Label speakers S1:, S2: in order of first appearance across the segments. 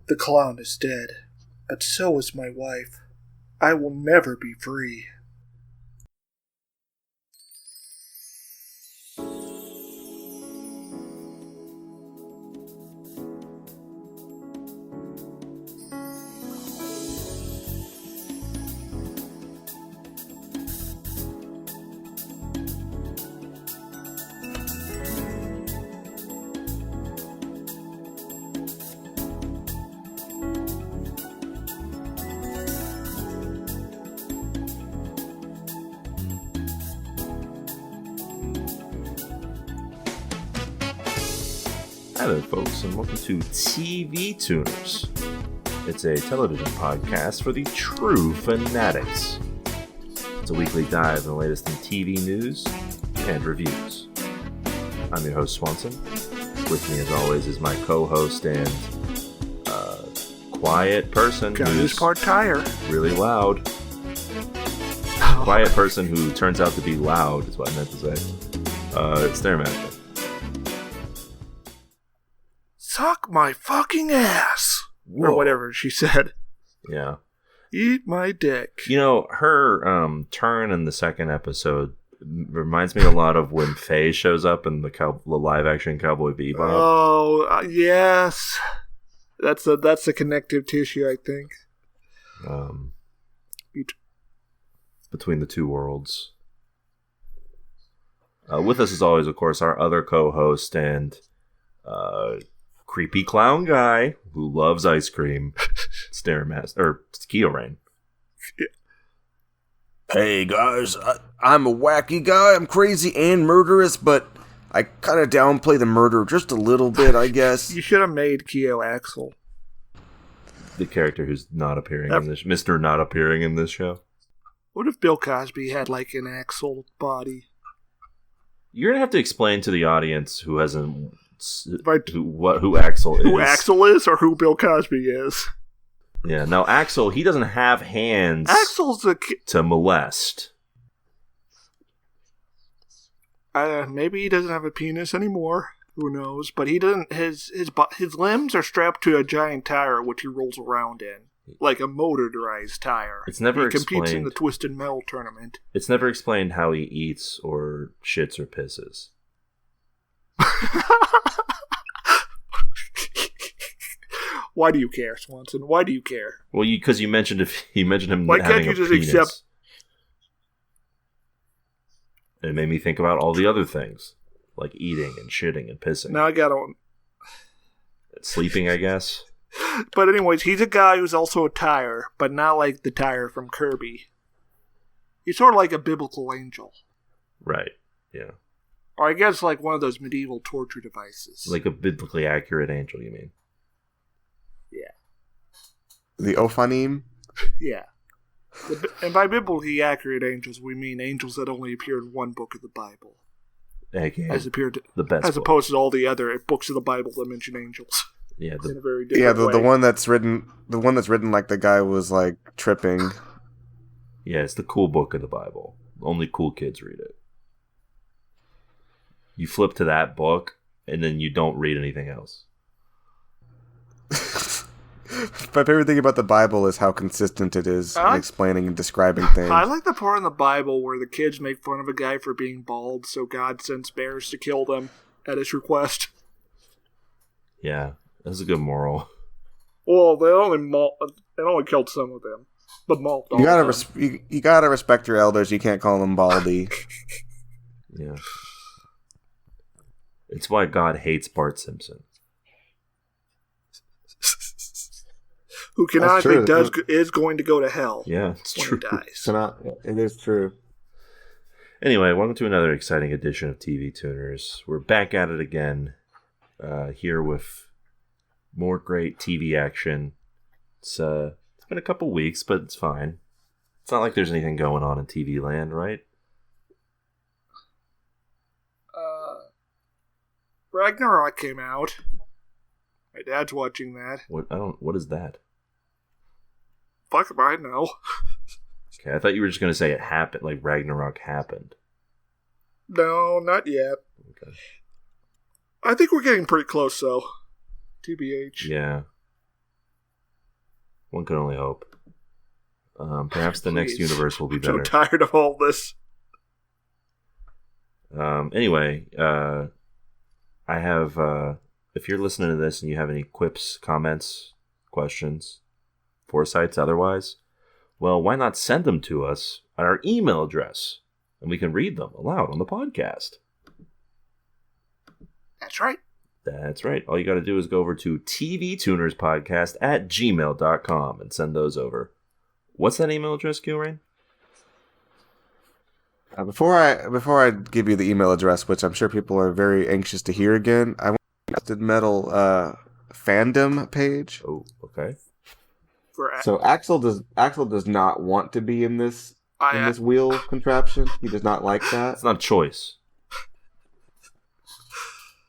S1: The clown is dead, and so is my wife. I will never be free.
S2: Hi there, folks, and welcome to TV Tuners. It's a television podcast for the true fanatics. It's a weekly dive in the latest in TV news and reviews. I'm your host, Swanson. With me, as always, is my co-host and quiet person who's
S1: tire.
S2: really loud. Quiet person who turns out to be loud, is what I meant to say. Stairmaster.
S1: Suck my fucking ass!
S2: Whoa.
S1: Or whatever she said.
S2: Yeah.
S1: Eat my dick.
S2: You know, her turn in the second episode reminds me a lot of when Faye shows up in the live-action Cowboy Bebop.
S1: Oh, yes. That's a connective tissue, I think.
S2: Between the two worlds. With us, as always, of course, our other co-host and creepy clown guy who loves ice cream, Stairmaster, or Kiorein.
S3: Hey guys, I'm a wacky guy, I'm crazy and murderous, but I kind of downplay the murder just a little bit, I guess.
S1: You should have made Keo Axel.
S2: The character who's not appearing in this, Mr. Not appearing in this show.
S1: What if Bill Cosby had like an Axel body?
S2: You're gonna have to explain to the audience who hasn't
S1: Right.
S2: who Axel is.
S1: Who Axel is or who Bill Cosby is.
S2: Yeah, now Axel, he doesn't have hands
S1: Axel's
S2: to molest.
S1: Maybe he doesn't have a penis anymore. Who knows? But he doesn't. His limbs are strapped to a giant tire, which he rolls around in, like a motorized tire.
S2: It's never
S1: explained. He competes in the
S2: explained.
S1: Twisted Metal tournament.
S2: It's never explained how he eats or shits or pisses.
S1: Why do you care, Swanson? Why do you care?
S2: Well, because you mentioned him
S1: Why
S2: having
S1: can't you
S2: a
S1: just
S2: penis.
S1: accept?
S2: It made me think about all the other things, like eating and shitting and pissing.
S1: Now I got on.
S2: Sleeping, I guess.
S1: But anyways, he's a guy who's also a tire, but not like the tire from Kirby. He's sort of like a biblical angel.
S2: Right, yeah.
S1: Or I guess like one of those medieval torture devices.
S2: Like a biblically accurate angel, you mean?
S1: Yeah.
S3: The Ophanim?
S1: Yeah. And by biblically accurate angels, we mean angels that only appear in one book of the Bible.
S2: AKA
S1: As appeared
S2: the best
S1: as
S2: book.
S1: opposed to all the other books of the Bible that mention angels.
S2: Yeah,
S1: In a very different way.
S3: The one that's written like the guy was like tripping.
S2: yeah, it's the cool book of the Bible. Only cool kids read it. You flip to that book, and then you don't read anything else.
S3: My favorite thing about the Bible is how consistent it is in explaining and describing things.
S1: I like the part in the Bible where the kids make fun of a guy for being bald, so God sends bears to kill them at his request.
S2: Yeah, that's a good moral.
S1: Well, they only killed some of them, but mauled all
S3: You gotta
S1: of them.
S3: you gotta respect your elders. You can't call them baldy.
S2: Yeah. It's why God hates Bart Simpson.
S1: Who canonically is going to go to hell.
S2: Yeah, it's
S1: when
S2: true.
S1: he dies.
S3: It is true.
S2: Anyway, welcome to another exciting edition of TV Tuners. We're back at it again, here with more great TV action. It's been a couple weeks, but it's fine. It's not like there's anything going on in TV land, right?
S1: Ragnarok came out. My dad's watching that.
S2: What is that?
S1: Fuck if I know.
S2: Okay, I thought you were just going to say it happened, like Ragnarok happened.
S1: No, not yet.
S2: Okay.
S1: I think we're getting pretty close, though. TBH.
S2: Yeah. One can only hope. Perhaps the next universe will be better.
S1: I'm so tired of all this.
S2: Anyway, I have, if you're listening to this and you have any quips, comments, questions, foresights, otherwise, well, why not send them to us at our email address, and we can read them aloud on the podcast.
S1: That's right.
S2: That's right. All you got to do is go over to tvtunerspodcast@gmail.com and send those over. What's that email address, Kiorein?
S3: Before I give you the email address, which I'm sure people are very anxious to hear again, I want the Twisted Metal fandom page.
S2: Oh, okay.
S3: So Axel does not want to be in this wheel contraption. He does not like that.
S2: It's not a choice.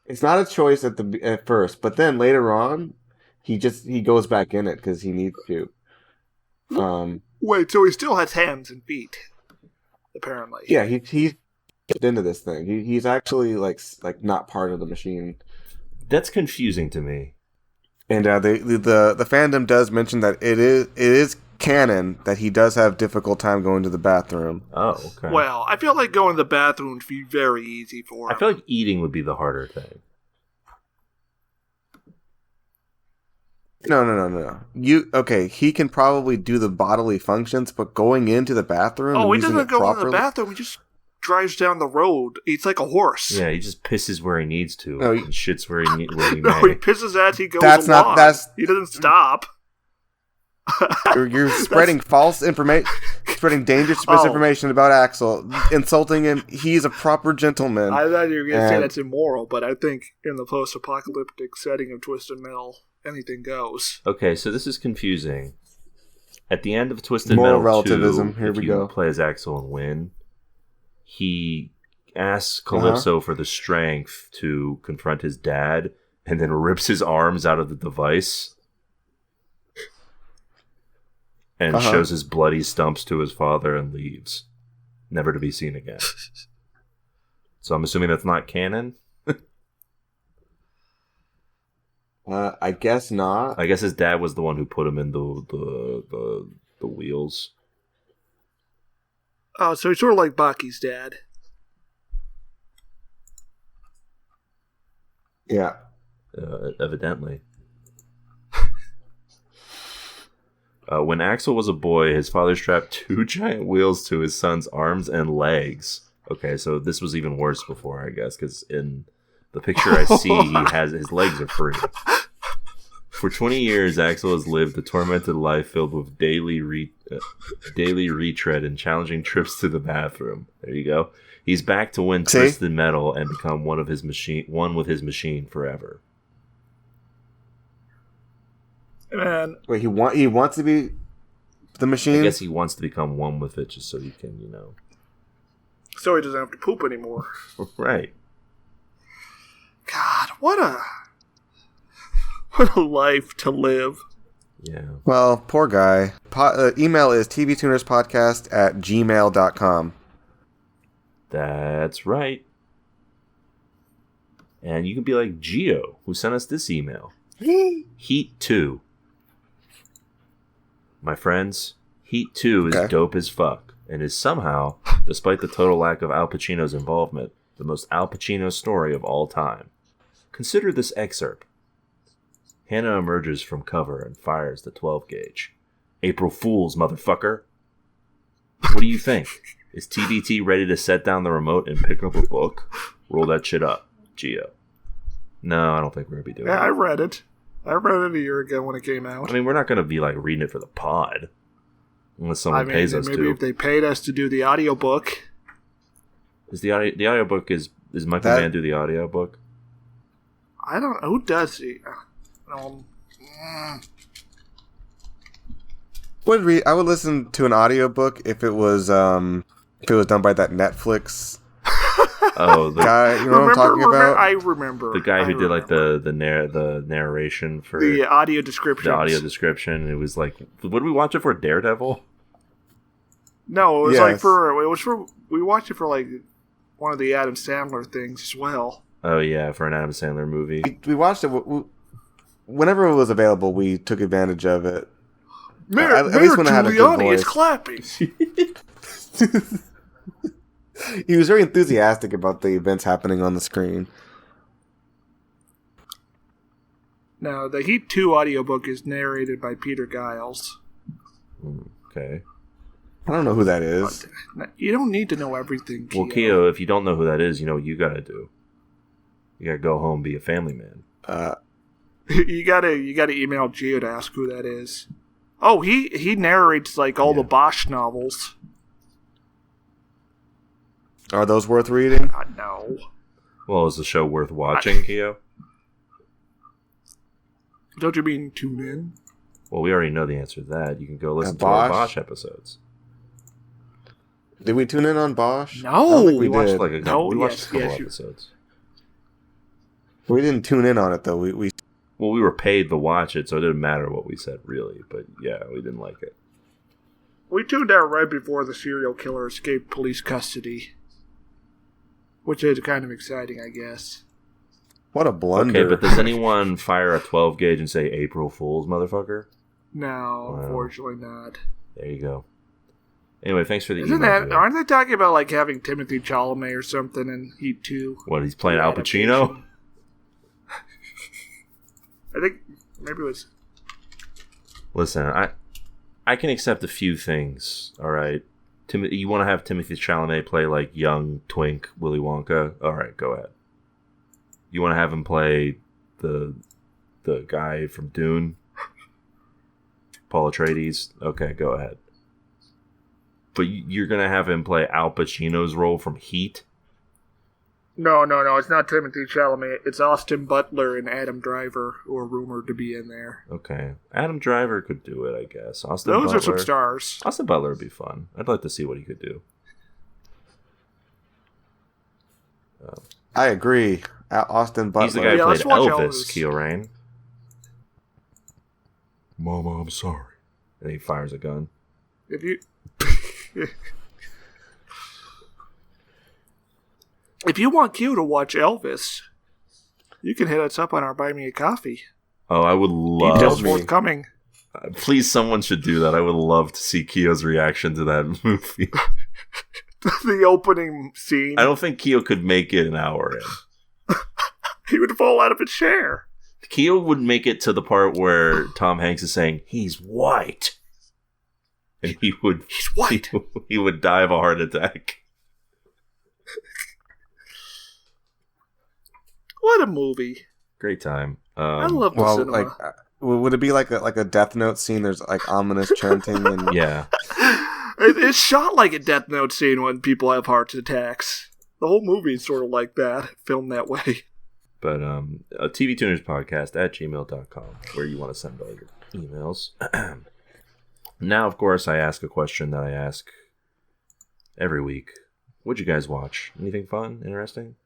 S3: It's not a choice at first, but then later on, he goes back in it because he needs to.
S1: Wait, so he still has hands and feet, apparently.
S3: Yeah, he's into this thing. He's actually like not part of the machine.
S2: That's confusing to me.
S3: And the fandom does mention that it is canon that he does have difficult time going to the bathroom.
S2: Oh, okay.
S1: Well, I feel like going to the bathroom would be very easy for him.
S2: I feel like eating would be the harder thing.
S3: No. He can probably do the bodily functions, but going into the bathroom.
S1: Oh,
S3: and
S1: he
S3: using
S1: doesn't
S3: it
S1: go into the
S3: properly,
S1: bathroom. He just drives down the road. He's like a horse.
S2: Yeah, he just pisses where he needs to.
S3: No,
S2: and shits where he
S1: No, he
S2: may.
S1: pisses as he goes
S3: That's
S1: along. He doesn't stop.
S3: You're spreading false information, spreading dangerous misinformation about Axel, insulting him. He's a proper gentleman.
S1: I thought you were going to say that's immoral, but I think in the post-apocalyptic setting of Twisted Metal, anything goes.
S2: Okay, so this is confusing. At the end of Twisted
S3: Moral
S2: Metal
S3: relativism.
S2: 2,
S3: Here
S2: if
S3: we
S2: you
S3: go.
S2: play as Axel and win, he asks Calypso for the strength to confront his dad, and then rips his arms out of the device and shows his bloody stumps to his father and leaves, never to be seen again. So I'm assuming that's not canon?
S3: I guess not.
S2: I guess his dad was the one who put him in the wheels.
S1: Oh, so he's sort of like Baki's dad.
S3: Yeah.
S2: Evidently. When Axel was a boy, his father strapped 2 giant wheels to his son's arms and legs. Okay, so this was even worse before, I guess, because in the picture I see, his legs are free. For 20 years, Axel has lived a tormented life filled with daily retread and challenging trips to the bathroom. There you go. He's back to win Twisted Metal and become one with his machine forever.
S1: Man.
S3: Wait, he wants to be the machine?
S2: I guess he wants to become one with it just so he can,
S1: So he doesn't have to poop anymore.
S2: Right.
S1: God, what a life to live.
S2: Yeah.
S3: Well, poor guy. Email is tvtunerspodcast@gmail.com.
S2: That's right. And you can be like Geo, who sent us this email. Heat 2. My friends, Heat 2 is dope as fuck, and is somehow, despite the total lack of Al Pacino's involvement, the most Al Pacino story of all time. Consider this excerpt. Hannah emerges from cover and fires the 12-gauge. April Fools, motherfucker! What do you think? Is TBT ready to set down the remote and pick up a book? Roll that shit up, Geo. No, I don't think we're going to be doing that.
S1: I read it. I read it a year ago when it came out.
S2: I mean, we're not going to be like reading it for the pod. Unless someone pays us
S1: maybe
S2: to.
S1: if they paid us to do the audiobook.
S2: Is the audiobook, is Michael Mann do the audiobook?
S1: I don't know. Who does he?
S3: I would listen to an audiobook if it was done by that Netflix
S2: Oh, the
S3: guy. You know what I'm talking about?
S1: I remember.
S2: The guy who did like the narration for
S1: the audio description.
S2: The audio description. It was like, what did we watch it for? Daredevil?
S1: No, it was we watched it for like one of the Adam Sandler things as well.
S2: Oh yeah, for an Adam Sandler movie.
S3: We watched it whenever it was available. We took advantage of it.
S1: Mayor
S3: least when I had a good
S1: Giuliani is
S3: voice.
S1: clapping.
S3: He was very enthusiastic about the events happening on the screen.
S1: Now, the Heat 2 audiobook is narrated by Peter Giles.
S2: Okay.
S3: I don't know who that is.
S1: You don't need to know everything, Keo.
S2: Well, Keo, if you don't know who that is, you know what you gotta do. You gotta go home and be a family man.
S1: you gotta email Gio to ask who that is. Oh, he narrates like all the Bosch novels.
S3: Are those worth reading?
S1: No.
S2: Well, is the show worth watching, Keo?
S1: Don't you mean tune in?
S2: Well, we already know the answer to that. You can go listen to our Bosch episodes.
S3: Did we tune in on Bosch?
S1: No.
S3: I don't think we
S2: watched
S3: did.
S2: like a couple, we watched a couple episodes.
S3: We didn't tune in on it, though. We
S2: Well, we were paid to watch it, so it didn't matter what we said, really. But yeah, we didn't like it.
S1: We tuned out right before the serial killer escaped police custody. Which is kind of exciting, I guess.
S3: What a blunder.
S2: Okay, but does anyone fire a 12 gauge and say April Fool's, motherfucker?
S1: No, unfortunately not.
S2: There you go. Anyway, thanks for the
S1: Isn't
S2: email.
S1: that, aren't they talking about like having Timothy Chalamet or something in Heat 2?
S2: What, he's playing Al Pacino?
S1: I think maybe it was...
S2: Listen, I can accept a few things, alright? You want to have Timothy Chalamet play like young twink Willy Wonka? Alright, go ahead. You want to have him play the guy from Dune? Paul Atreides? Okay, go ahead. But you're going to have him play Al Pacino's role from Heat?
S1: No, it's not Timothy Chalamet. It's Austin Butler and Adam Driver, who are rumored to be in there.
S2: Okay. Adam Driver could do it, I guess.
S1: Those are some stars.
S2: Austin Butler would be fun. I'd like to see what he could do.
S3: I agree. Austin Butler.
S2: He's the guy who played Elvis,
S1: Elvis.
S2: Kiorein. Mama, I'm sorry. And he fires a gun.
S1: If you... If you want Q to watch Elvis, you can hit us up on our Buy Me a Coffee.
S2: Oh, I would love...
S1: Details forthcoming.
S2: Please, someone should do that. I would love to see Kio's reaction to that movie.
S1: The opening scene.
S2: I don't think Kio could make it an hour in.
S1: He would fall out of his chair.
S2: Kio would make it to the part where Tom Hanks is saying, he's white. And he's white. He would die of a heart attack.
S1: What a movie.
S2: Great time.
S1: I love the cinema.
S3: Like, would it be like a Death Note scene? There's like ominous chanting and
S2: Yeah.
S1: It's shot like a Death Note scene when people have heart attacks. The whole movie is sort of like that, filmed that way.
S2: But a TV Tuners podcast at gmail.com, where you want to send all your emails. Now, of course, I ask a question that I ask every week. What'd you guys watch? Anything fun, interesting?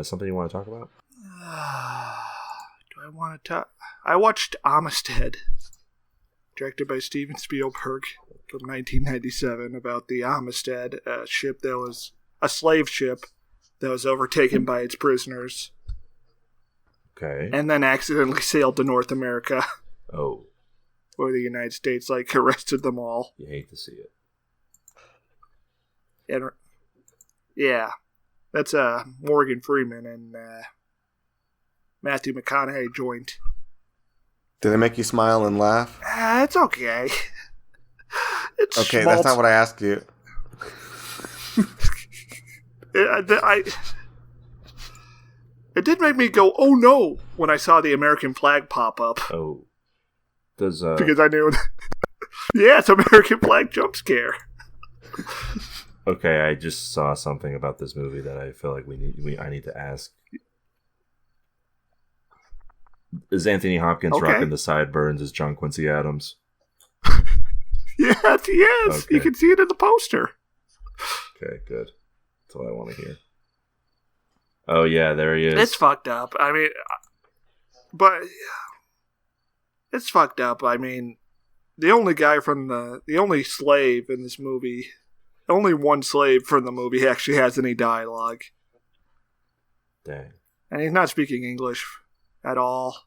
S2: Something you want to talk about?
S1: Do I want to talk? I watched Amistad, directed by Steven Spielberg from 1997, about the Amistad ship that was a slave ship that was overtaken by its prisoners.
S2: Okay.
S1: And then accidentally sailed to North America.
S2: Oh.
S1: Or the United States, arrested them all.
S2: You hate to see it.
S1: And, yeah. That's Morgan Freeman and Matthew McConaughey joint.
S3: Did it make you smile and laugh?
S1: It's okay. It's
S3: okay,
S1: small
S3: that's not what I asked you.
S1: It did make me go, oh no, when I saw the American flag pop up.
S2: Oh. Does
S1: Because I knew... yeah, it's American flag jump scare.
S2: Okay, I just saw something about this movie that I feel like I need to ask. Is Anthony Hopkins rocking the sideburns as John Quincy Adams?
S1: Yes, he is.
S2: Okay.
S1: You can see it in the poster.
S2: Okay, good. That's what I want to hear. Oh yeah, there he is.
S1: It's fucked up. I mean, but it's fucked up. I mean, the only slave in this movie, only one slave from the movie actually has any dialogue.
S2: Dang.
S1: And he's not speaking English at all.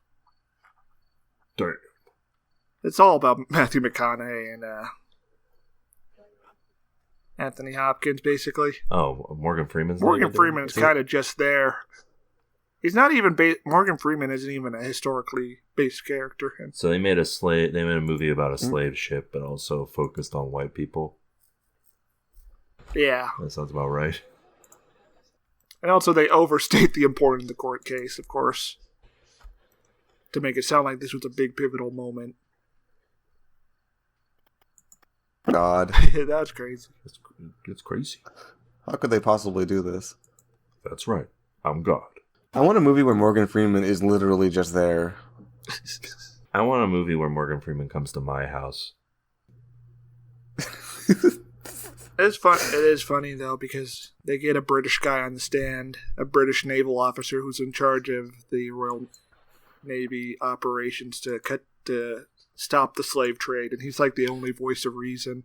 S2: Dang.
S1: It's all about Matthew McConaughey and Anthony Hopkins, basically.
S2: Oh, Morgan Freeman's
S1: Morgan Freeman is kind of just there. He's not even Morgan Freeman isn't even a historically based character.
S2: So they made a movie about a slave ship, but also focused on white people.
S1: Yeah.
S2: That sounds about right.
S1: And also they overstate the importance of the court case, of course, to make it sound like this was a big pivotal moment.
S3: God.
S1: That's crazy.
S2: It's crazy.
S3: How could they possibly do this?
S2: That's right. I'm God.
S3: I want a movie where Morgan Freeman is literally just there.
S2: I want a movie where Morgan Freeman comes to my house.
S1: It's fun. It is funny though because they get a British guy on the stand, a British naval officer who's in charge of the Royal Navy operations to stop the slave trade, and he's like the only voice of reason.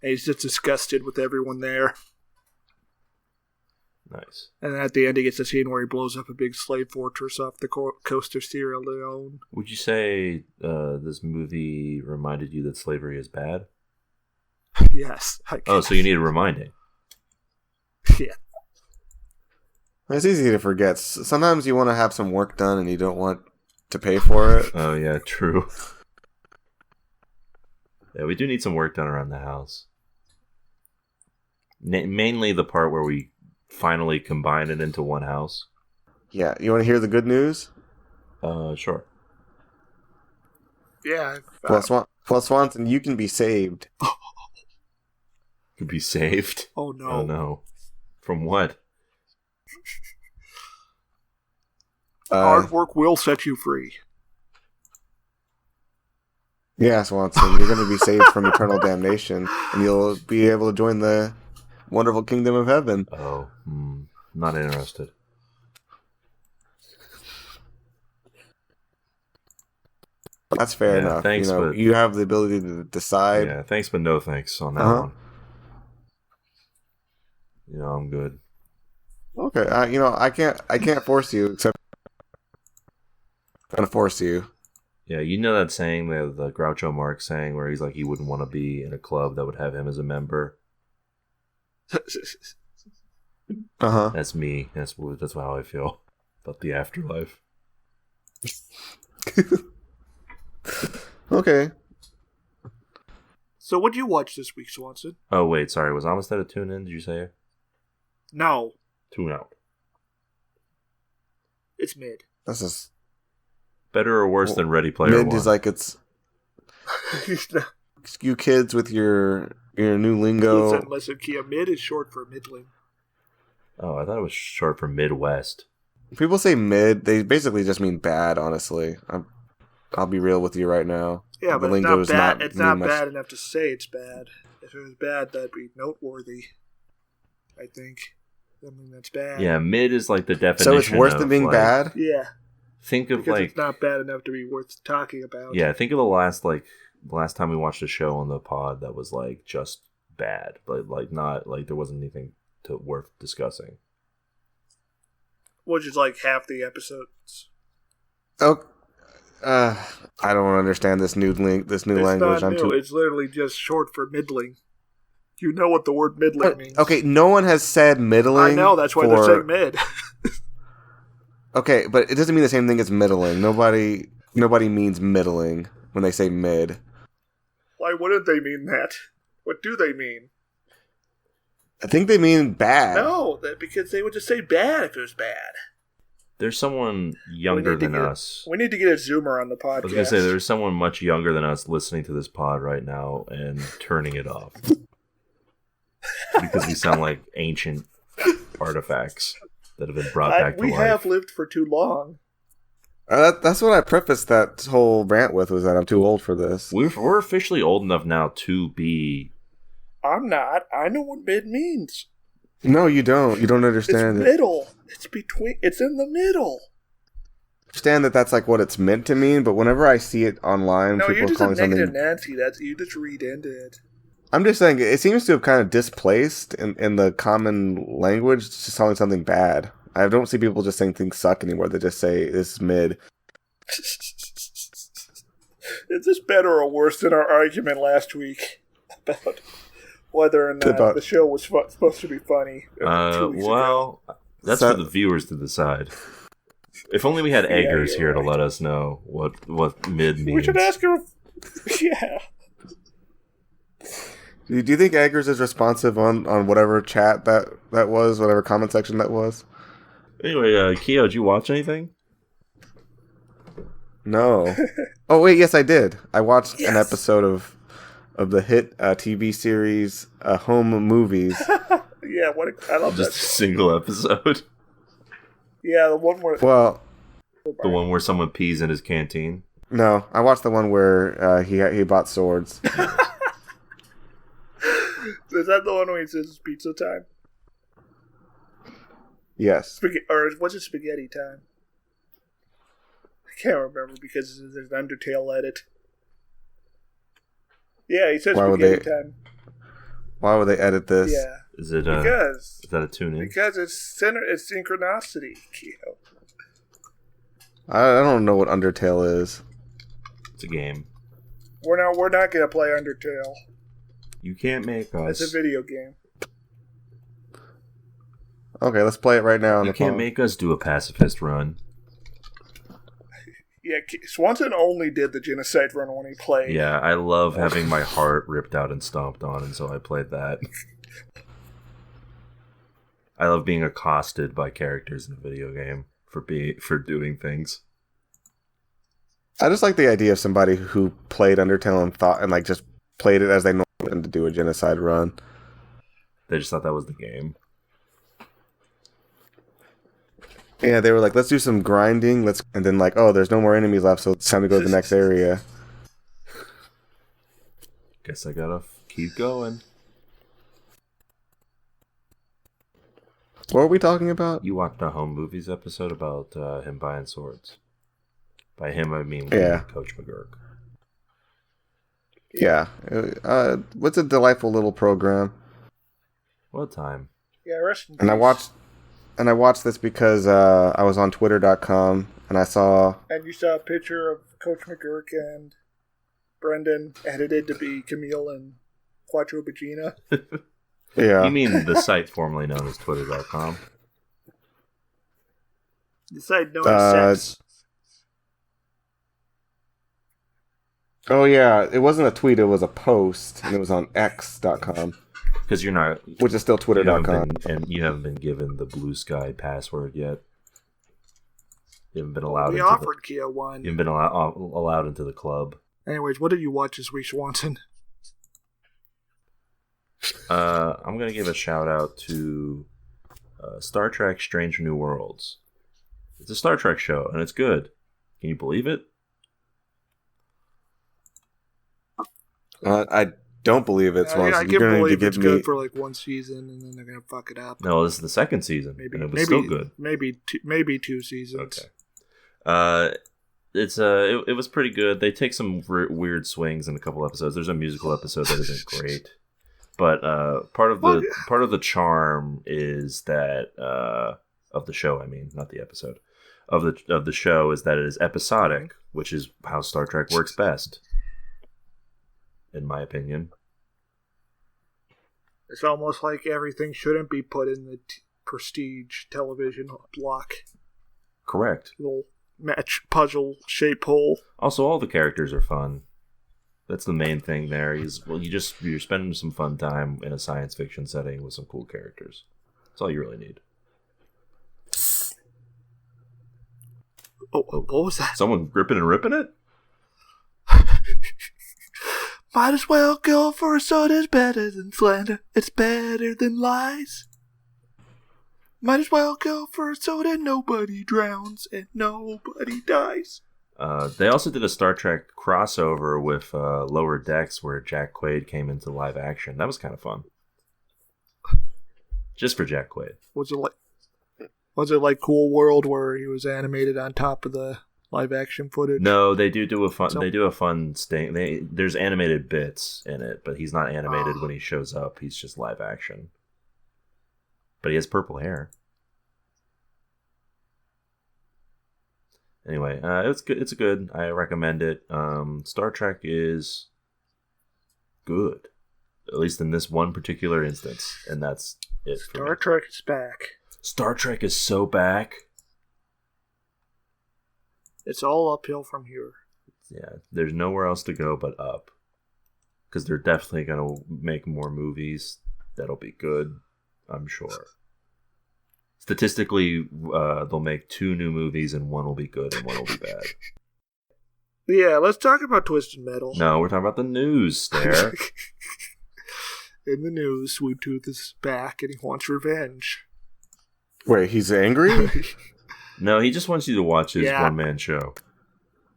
S1: And he's just disgusted with everyone there.
S2: Nice.
S1: And then at the end, he gets a scene where he blows up a big slave fortress off the coast of Sierra Leone.
S2: Would you say this movie reminded you that slavery is bad?
S1: Yes.
S2: Oh, so you need a reminding.
S1: Yeah.
S3: It's easy to forget. Sometimes you want to have some work done and you don't want to pay for it.
S2: Oh, yeah, true. Yeah, we do need some work done around the house. Mainly the part where we finally combine it into one house.
S3: Yeah, you want to hear the good news?
S2: Sure.
S1: Yeah.
S3: Well, Swanson, you can be saved.
S2: Could be saved?
S1: Oh, no.
S2: Oh, no. From what?
S1: Hard work will set you free.
S3: Yeah, Swanson, you're going to be saved from eternal damnation, and you'll be able to join the wonderful kingdom of heaven.
S2: Oh, not interested.
S3: That's fair enough.
S2: Thanks, but
S3: you have the ability to decide.
S2: Yeah, thanks, but no thanks on that one. I'm good.
S3: Okay, I can't force you, except I'm going to force you.
S2: Yeah, you know that saying, the Groucho Marx saying, where he's like, he wouldn't want to be in a club that would have him as a member. That's me. That's how I feel about the afterlife.
S3: Okay.
S1: So what'd you watch this week, Swanson?
S2: Oh, wait, sorry. Was Amistad a tune-in, did you say?
S1: No.
S2: Tune-out.
S1: It's mid.
S3: This is...
S2: Better or worse than Ready Player One?
S3: Mid is like it's... You kids with your new lingo.
S1: Listen, Kia, mid is short for middling.
S2: Oh, I thought it was short for Midwest.
S3: People say mid, they basically just mean bad, honestly. I'll be real with you right now.
S1: Yeah, but it's not bad. It's not bad enough to say it's bad. If it was bad, that'd be noteworthy. I think something that's bad.
S2: Yeah, mid is like the definition.
S3: So it's worse than being bad.
S1: Yeah.
S2: Think of
S1: because it's not bad enough to be worth talking about.
S2: Yeah, think of the last time we watched a show on the pod that was like just bad, but like not like there wasn't anything worth discussing.
S1: Which is like half the episodes.
S3: Oh. I don't understand this new language.
S1: Not new. It's literally just short for middling. You know what the word middling means.
S3: Okay, no one has said middling.
S1: I know, that's why they're saying mid.
S3: Okay, but it doesn't mean the same thing as middling. Nobody means middling when they say mid.
S1: Why wouldn't they mean that? What do they mean?
S3: I think they mean bad.
S1: No, because they would just say bad if it was bad.
S2: There's someone younger than us.
S1: We need to get a Zoomer on the podcast.
S2: I was going to say, there's someone much younger than us listening to this pod right now and turning it off. Because we sound like ancient artifacts that have been brought back to life.
S1: We have lived for too long.
S3: That's what I prefaced that whole rant with, was that I'm too old for this.
S2: We're officially old enough now to be...
S1: I'm not. I know what mid means.
S3: No, you don't. You don't understand
S1: it. It's middle. It's between. It's in the middle.
S3: I understand that that's like what it's meant to mean, but whenever I see it online,
S1: no,
S3: people
S1: you're just
S3: calling
S1: a negative
S3: something...
S1: Nancy. You just read into it.
S3: I'm just saying, it seems to have kind of displaced in the common language, just calling something bad. I don't see people just saying things suck anymore. They just say, this is mid.
S1: Is this better or worse than our argument last week about whether or not the show was supposed to be funny? 2 weeks ago?
S2: That's for the viewers to decide. If only we had Eggers here to let us know what mid means.
S1: We should ask her. Yeah.
S3: Do you think Eggers is responsive on whatever chat that was, whatever comment section that was?
S2: Anyway, Keo, did you watch anything?
S3: No. Oh wait, yes I did. I watched an episode of the hit TV series Home Movies.
S1: Yeah, I love
S2: just a single episode.
S1: Yeah, the one where
S2: the one where someone pees in his canteen.
S3: No, I watched the one where he bought swords.
S1: Is that the one where he says it's pizza time?
S3: Yes.
S1: Or was it spaghetti time? I can't remember because there's an Undertale edit. Yeah, he says spaghetti time.
S3: Why would they edit this?
S1: Yeah.
S2: Is that a tune-in?
S1: Because it's synchronicity, Keo.
S3: I don't know what Undertale is.
S2: It's a game.
S1: We're not gonna play Undertale.
S2: You can't make us.
S1: It's a video game.
S3: Okay, let's play it right now on the phone.
S2: You can't make us do a pacifist run.
S1: Yeah, Swanson only did the genocide run when he played.
S2: Yeah, I love having my heart ripped out and stomped on, and so I played that. I love being accosted by characters in a video game for doing things.
S3: I just like the idea of somebody who played Undertale and thought and just played it as they normally to do a genocide run.
S2: They just thought that was the game.
S3: Yeah, they were like, let's do some grinding, and then oh, there's no more enemies left, so it's time to go to the next area.
S2: Guess I gotta keep going.
S3: What are we talking about?
S2: You watched a Home Movies episode about him buying swords. By him, I mean Coach McGurk.
S3: Yeah. What's a delightful little program.
S2: What time?
S1: Yeah, rest in peace.
S3: And I watched this because I was on Twitter.com and I saw...
S1: And you saw a picture of Coach McGurk and Brendan edited to be Camille and Quattro Bagina.
S3: Yeah.
S2: You mean the site formerly known as Twitter.com?
S1: The site known as Sex.
S3: Oh yeah, it wasn't a tweet, it was a post, and it was on X.com.
S2: Because you're not...
S3: Which is still Twitter.com.
S2: And you haven't been given the Blue Sky password yet. You haven't been allowed
S1: We offered Kia one.
S2: You haven't been allowed into the club.
S1: Anyways, what did you watch this week, Swanson?
S2: I'm going to give a shout out to Star Trek Strange New Worlds. It's a Star Trek show, and it's good. Can you believe it?
S3: I don't believe it, Swanson.
S1: I can't believe it's good for one season, and then they're going to fuck it up.
S2: No, this is the second season, and it was still good.
S1: Maybe 2 seasons.
S2: Okay. It was pretty good. They take some weird swings in a couple episodes. There's a musical episode that isn't great, but part of the charm is that of the show. I mean, not the episode of the show is that it is episodic, which is how Star Trek works best, in my opinion.
S1: It's almost like everything shouldn't be put in the prestige television block.
S2: Correct.
S1: Little match puzzle shape hole.
S2: Also, all the characters are fun. That's the main thing there. You're spending some fun time in a science fiction setting with some cool characters. That's all you really need.
S1: Oh, what was that?
S2: Someone gripping and ripping it?
S1: Might as well go for a sword. It's better than slander. It's better than lies. Might as well go for a sword and nobody drowns and nobody dies.
S2: They also did a Star Trek crossover with Lower Decks where Jack Quaid came into live action. That was kind of fun. Just for Jack Quaid.
S1: Was it like Cool World where he was animated on top of the live action footage?
S2: No, they do a fun sting. There's animated bits in it, but he's not animated when he shows up. He's just live action. But he has purple hair. Anyway, it's good. It's good. I recommend it. Star Trek is good, at least in this one particular instance, and that's it.
S1: Star Trek is back.
S2: Star Trek is so back.
S1: It's all uphill from here.
S2: Yeah, there's nowhere else to go but up. Because they're definitely going to make more movies that'll be good, I'm sure. Statistically, they'll make 2 new movies and one will be good and one will be bad.
S1: Yeah, let's talk about Twisted Metal.
S2: No, we're talking about the news, Stare.
S1: In the news, Sweet Tooth is back and he wants revenge.
S3: Wait, he's angry?
S2: No, he just wants you to watch his one-man show.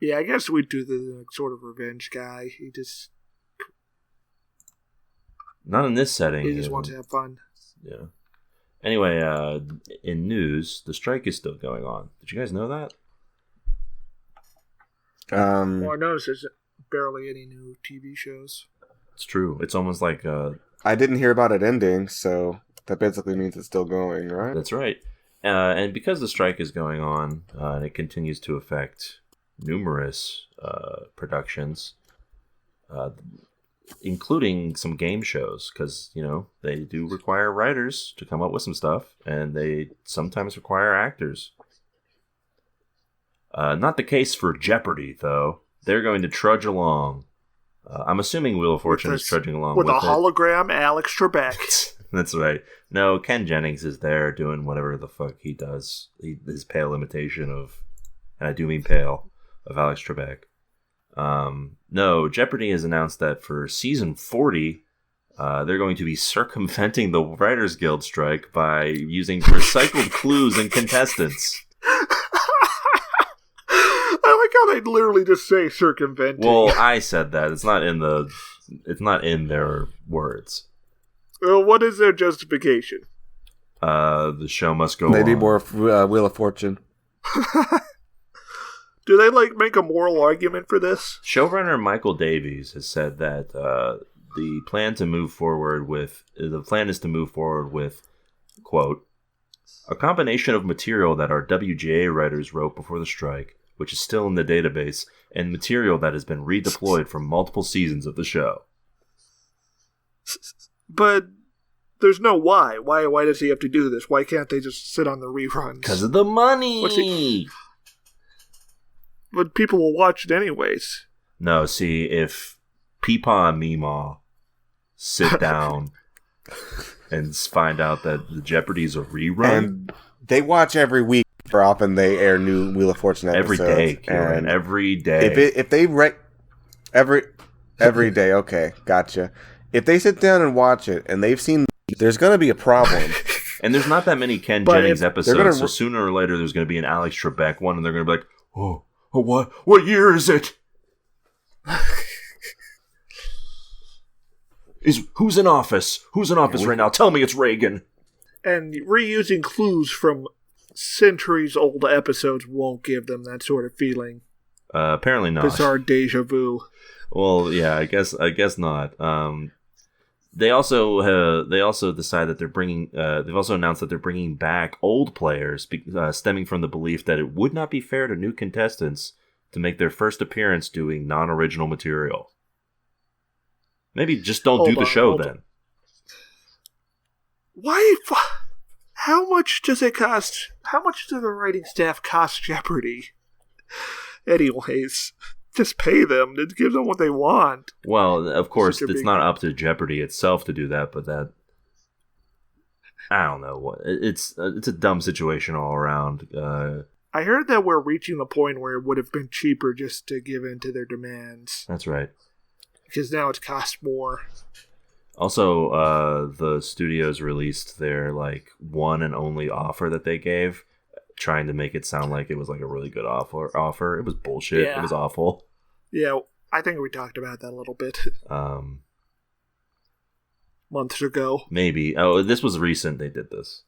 S1: Yeah, I guess Sweet Tooth is a sort of revenge guy. He just...
S2: Not in this setting.
S1: He just wants to have fun.
S2: Yeah. Anyway, in news, the strike is still going on. Did you guys know that?
S1: Well, I noticed there's barely any new TV shows.
S2: It's true. It's almost like...
S3: I didn't hear about it ending, so that basically means it's still going, right?
S2: That's right. And because the strike is going on, and it continues to affect numerous productions, including some game shows, because, they do require writers to come up with some stuff, and they sometimes require actors. Not the case for Jeopardy, though. They're going to trudge along. I'm assuming Wheel of Fortune is trudging along with
S1: a hologram Alex Trebek.
S2: That's right. No, Ken Jennings is there doing whatever the fuck he does. His pale imitation of, and I do mean pale, of Alex Trebek. No, Jeopardy has announced that for season 40, they're going to be circumventing the Writers Guild strike by using recycled clues and contestants.
S1: I like how they literally just say circumventing.
S2: Well, I said that. It's not in their words.
S1: What is their justification?
S2: The show must go on.
S3: They need more Wheel of Fortune.
S1: Do they make a moral argument for this?
S2: Showrunner Michael Davies has said that the plan is to move forward with, quote, a combination of material that our WGA writers wrote before the strike, which is still in the database, and material that has been redeployed from multiple seasons of the show.
S1: But there's no why. Why does he have to do this? Why can't they just sit on the reruns?
S2: Because of the money!
S1: But people will watch it anyways.
S2: No, see, if Peepaw and Meemaw sit down and find out that the Jeopardy's a rerun... And
S3: they watch every week for often they air new Wheel of Fortune episodes.
S2: Every day, Kieran, every day.
S3: If they every day, okay, gotcha. If they sit down and watch it and they've seen, there's going to be a problem.
S2: And there's not that many Ken Jennings episodes, so sooner or later there's going to be an Alex Trebek one, and they're going to be like, oh, what year is it? Who's in office? Who's in office right now? Tell me it's Reagan.
S1: And reusing clues from centuries-old episodes won't give them that sort of feeling.
S2: Apparently not.
S1: Bizarre deja vu.
S2: Well, yeah, I guess not. They also decide that they're bringing. They've also announced that they're bringing back old players, stemming from the belief that it would not be fair to new contestants to make their first appearance doing non-original material. Maybe just don't do the show then.
S1: Why? How much does it cost? How much does the writing staff cost Jeopardy? Anyways, just pay them. Give them what they want.
S2: Well, of course, it's not up to Jeopardy itself to do that, but I don't know. It's a dumb situation all around.
S1: I heard that we're reaching the point where it would have been cheaper just to give in to their demands.
S2: That's right.
S1: Because now it's cost more.
S2: Also, the studios released their one and only offer that they gave, trying to make it sound like it was a really good offer. It was bullshit. Yeah. It was awful.
S1: Yeah, I think we talked about that a little bit. Months ago.
S2: Maybe. Oh, this was recent they did this.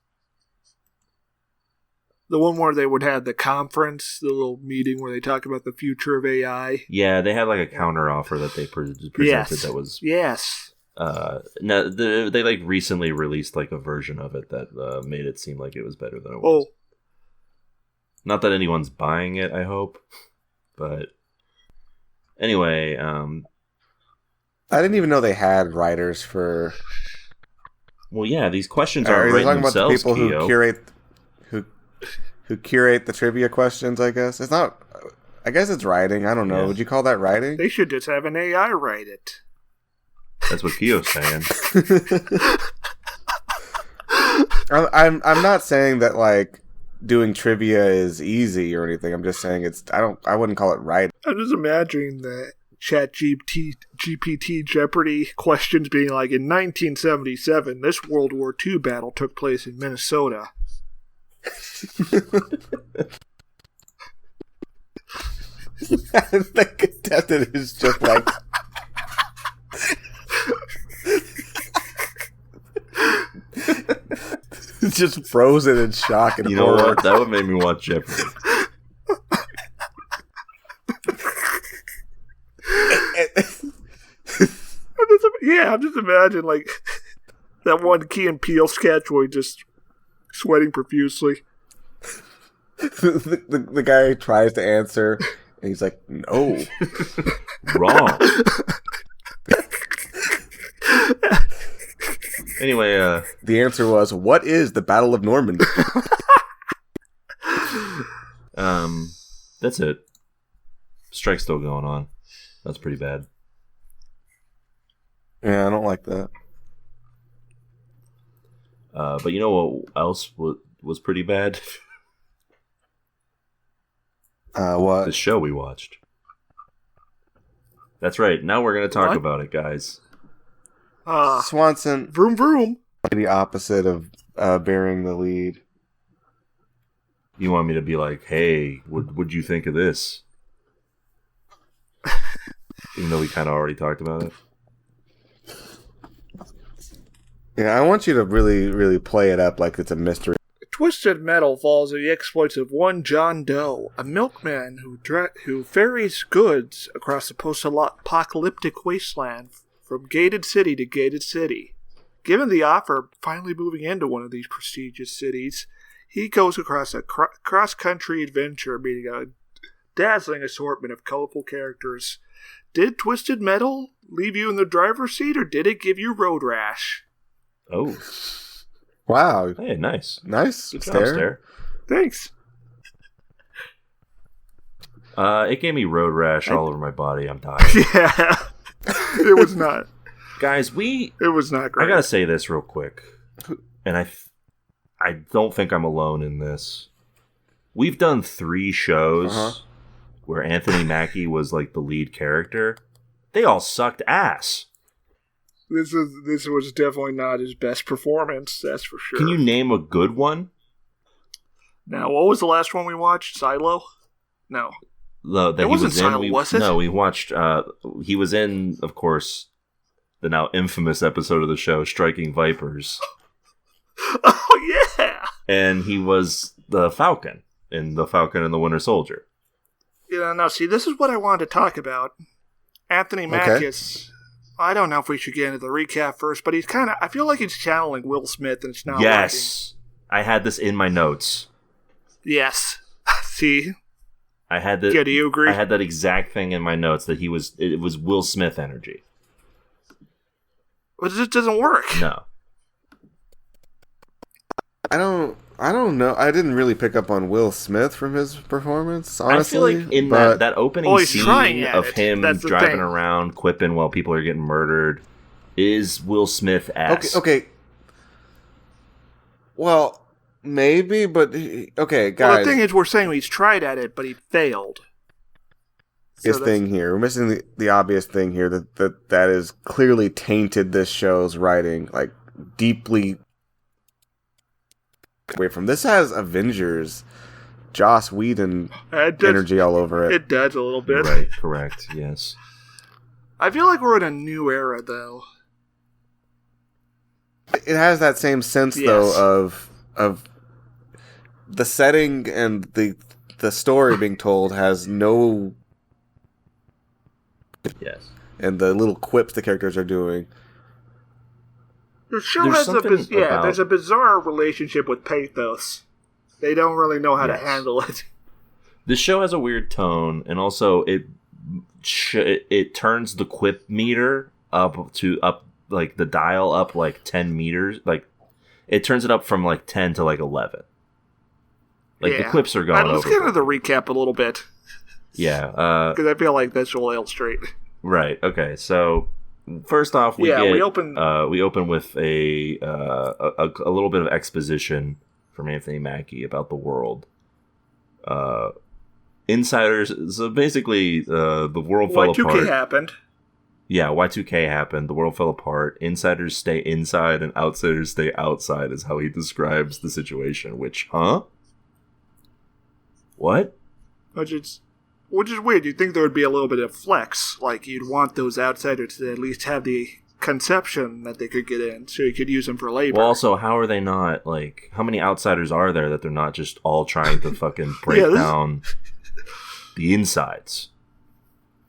S1: The one where they would have the conference, the little meeting where they talk about the future of AI.
S2: Yeah, they had a counter offer that they presented that was...
S1: Yes.
S2: No, they recently released a version of it that made it seem like it was better than it was. Not that anyone's buying it, I hope. But anyway,
S3: I didn't even know they had writers for.
S2: Well, yeah, these questions
S3: Are
S2: aren't
S3: you
S2: written
S3: talking about the
S2: themselves,
S3: people
S2: Keo.
S3: who curate the trivia questions? I guess it's not. I guess it's writing. I don't know.
S2: Yeah.
S3: Would you call that writing?
S1: They should just have an AI write it.
S2: That's what Keo's saying.
S3: I'm not saying that like doing trivia is easy or anything. I'm just saying I wouldn't call it writing.
S1: I'm just imagining the GPT Jeopardy questions being like, in 1977, this World War II battle took place in Minnesota.
S3: The contestant is just like. Just frozen in shock and
S2: You know
S3: horror.
S2: what? That would make me watch Jeopardy.
S1: I'm just imagining like that one Key and Peele sketch where he just sweating profusely.
S3: the guy tries to answer, and he's like, "No,
S2: Wrong. Anyway,
S3: the answer was, what is the Battle of Normandy?"
S2: that's it. Strike's still going on. That's pretty bad.
S3: Yeah, I don't like that.
S2: But you know what else was pretty bad?
S3: What?
S2: The show we watched. That's right. Now we're going to talk
S1: What?
S2: about it, guys.
S3: Swanson,
S1: Vroom vroom.
S3: the opposite of bearing the lead.
S2: You want me to be like, hey, what'd you think of this? Even though we kind of already talked about it.
S3: Yeah, I want you to really, really play it up like it's a mystery.
S1: Twisted Metal follows the exploits of one John Doe, a milkman who ferries goods across the post-apocalyptic wasteland from gated city to gated city. Given the offer of finally moving into one of these prestigious cities, he goes across a cross-country adventure, meeting a dazzling assortment of colorful characters. Did Twisted Metal leave you in the driver's seat, or did it give you road rash?
S2: Oh.
S3: Wow.
S2: Hey, nice.
S3: Nice.
S2: Good job,
S3: Stare.
S2: Stare.
S1: Thanks.
S2: It gave me road rash all over my body. I'm dying.
S1: Yeah. It was not.
S2: Guys,
S1: It was not great.
S2: I gotta say this real quick, and I don't think I'm alone in this. We've done 3 shows where Anthony Mackie was like the lead character. They all sucked ass.
S1: This was definitely not his best performance, that's for sure.
S2: Can you name a good one?
S1: Now, what was the last one we watched? Silo? No.
S2: That
S1: It
S2: he
S1: wasn't
S2: was in.
S1: Silo, was it?
S2: No, we watched. He was in, of course, the now infamous episode of the show, Striking Vipers,
S1: Oh, yeah!
S2: and he was the Falcon in The Falcon and the Winter Soldier.
S1: Yeah, no, see, this is what I wanted to talk about. Anthony Mackie is... I don't know if we should get into the recap first, but he's kind of... I feel like he's channeling Will Smith, and it's not
S2: Yes, I had this in my notes.
S1: working. Yes. See?
S2: I had that.
S1: Yeah, do you agree?
S2: I had that exact thing in my notes that it was Will Smith energy.
S1: But it just doesn't work.
S2: No.
S3: I don't know. I didn't really pick up on Will Smith from his performance, honestly.
S2: I feel like in that opening
S1: Well, he's trying
S2: scene
S1: at
S2: of
S1: it.
S2: him
S1: That's the
S2: driving
S1: thing.
S2: around, quipping while people are getting murdered, is Will Smith-esque.
S3: Okay. Well, maybe, but okay, guys.
S1: Well, the thing is, we're saying he's tried at it, but he failed.
S3: This
S1: So
S3: thing here, we're missing the obvious thing here that is clearly tainted this show's writing, like deeply away from. This has Avengers, Joss Whedon
S1: It does,
S3: energy all over it.
S1: it does a little bit.
S2: Right, correct, yes.
S1: I feel like we're in a new era, though.
S3: It has that same sense
S1: Yes.
S3: though of the setting and the story being told has no,
S2: Yes.
S3: and the little quips the characters are doing.
S1: The show
S2: There's
S1: has
S2: something about-
S1: there's a bizarre relationship with pathos. They don't really know how to
S2: Yes.
S1: handle it.
S2: This show has a weird tone, and also it turns the quip meter up like the dial up like 10 meters. Like it turns it up from like 10 to like 11. Like the quips are going over.
S1: Let's get into the recap a little bit.
S2: Yeah,
S1: because I feel like this will illustrate.
S2: Right. Okay. So first off, we open with a little bit of exposition from Anthony Mackie about the world. Insiders. So basically, the world fell apart.
S1: Y2K happened.
S2: Yeah, Y2K happened. The world fell apart. Insiders stay inside, and outsiders stay outside. Is how he describes the situation. Which, what?
S1: Which is weird. You'd think there would be a little bit of flex. Like, you'd want those outsiders to at least have the conception that they could get in, so you could use them for labor.
S2: Well, also, how are they not, like, how many outsiders are there that they're not just all trying to fucking break down the insides?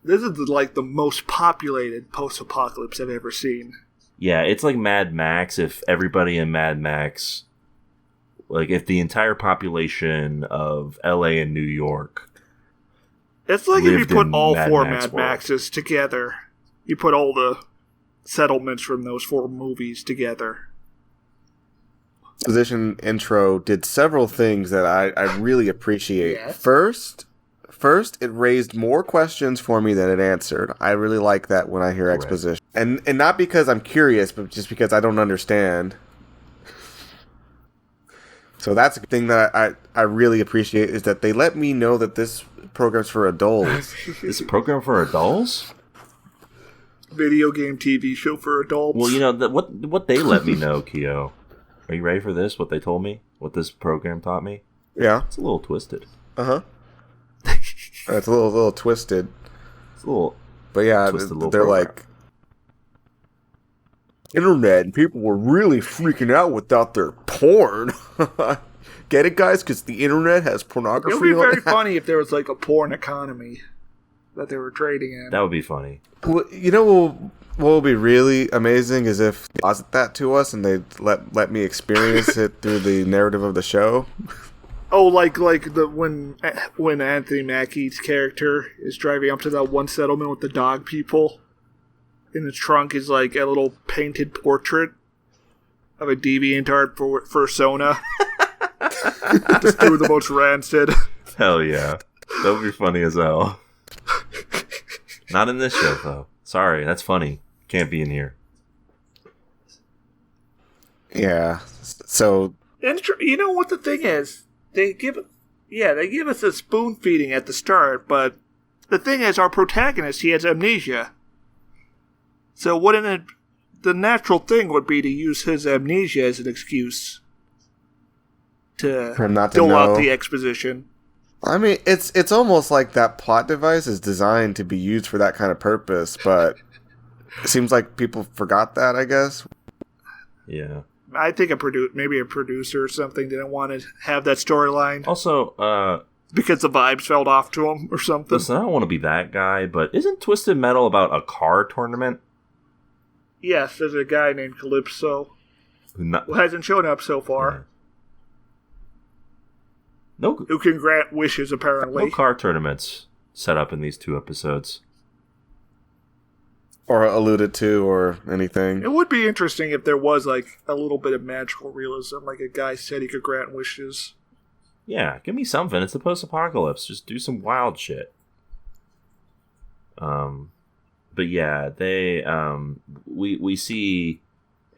S1: This is, like, the most populated post-apocalypse I've ever seen.
S2: Yeah, it's like Mad Max if everybody in Mad Max, like, if the entire population of LA and New York.
S1: It's like if you put all four Mad Maxes together. You put all the settlements from those 4 movies together.
S3: Exposition intro did several things that I really appreciate.
S1: Yes.
S3: First, it raised more questions for me than it answered. I really like that when I hear exposition. And not because I'm curious, but just because I don't understand. So that's a thing that I really appreciate, is that they let me know that this program's for adults.
S2: This program for adults?
S1: Video game TV show for adults.
S2: Well, you know, what they let me know, Keo. Are you ready for this? What they told me? What this program taught me?
S3: Yeah.
S2: It's a little twisted.
S3: Uh-huh. It's a little twisted.
S2: It's a little...
S3: But yeah, they're like... Internet, and people were really freaking out without their porn. Get it, guys? Because the internet has pornography.
S1: It would be very funny if there was like a porn economy that they were trading in.
S2: That would be funny.
S3: Well, you know what would be really amazing is if they deposit that to us and they let me experience it through the narrative of the show.
S1: Oh, like when Anthony Mackie's character is driving up to that one settlement with the dog people. In the trunk is like a little painted portrait of a DeviantArt persona. Just do the most rancid.
S2: Hell yeah. That would be funny as hell. Not in this show, though. Sorry, that's funny. Can't be in here.
S3: Yeah. So...
S1: And you know what the thing is? They give us a spoon feeding at the start, but the thing is, our protagonist, he has amnesia. So the natural thing would be to use his amnesia as an excuse to fill out the exposition.
S3: I mean, it's almost like that plot device is designed to be used for that kind of purpose, but it seems like people forgot that, I guess.
S2: Yeah.
S1: I think maybe a producer or something didn't want to have that storyline.
S2: Also,
S1: because the vibes fell off to him or something.
S2: Listen, I don't want to be that guy, but isn't Twisted Metal about a car tournament?
S1: Yes, there's a guy named Calypso who hasn't shown up so far.
S2: Yeah.
S1: Who can grant wishes, apparently.
S2: No car tournaments set up in these 2 episodes.
S3: Or alluded to, or anything.
S1: It would be interesting if there was, like, a little bit of magical realism. Like a guy said he could grant wishes.
S2: Yeah, give me something. It's the post-apocalypse. Just do some wild shit. But yeah, we see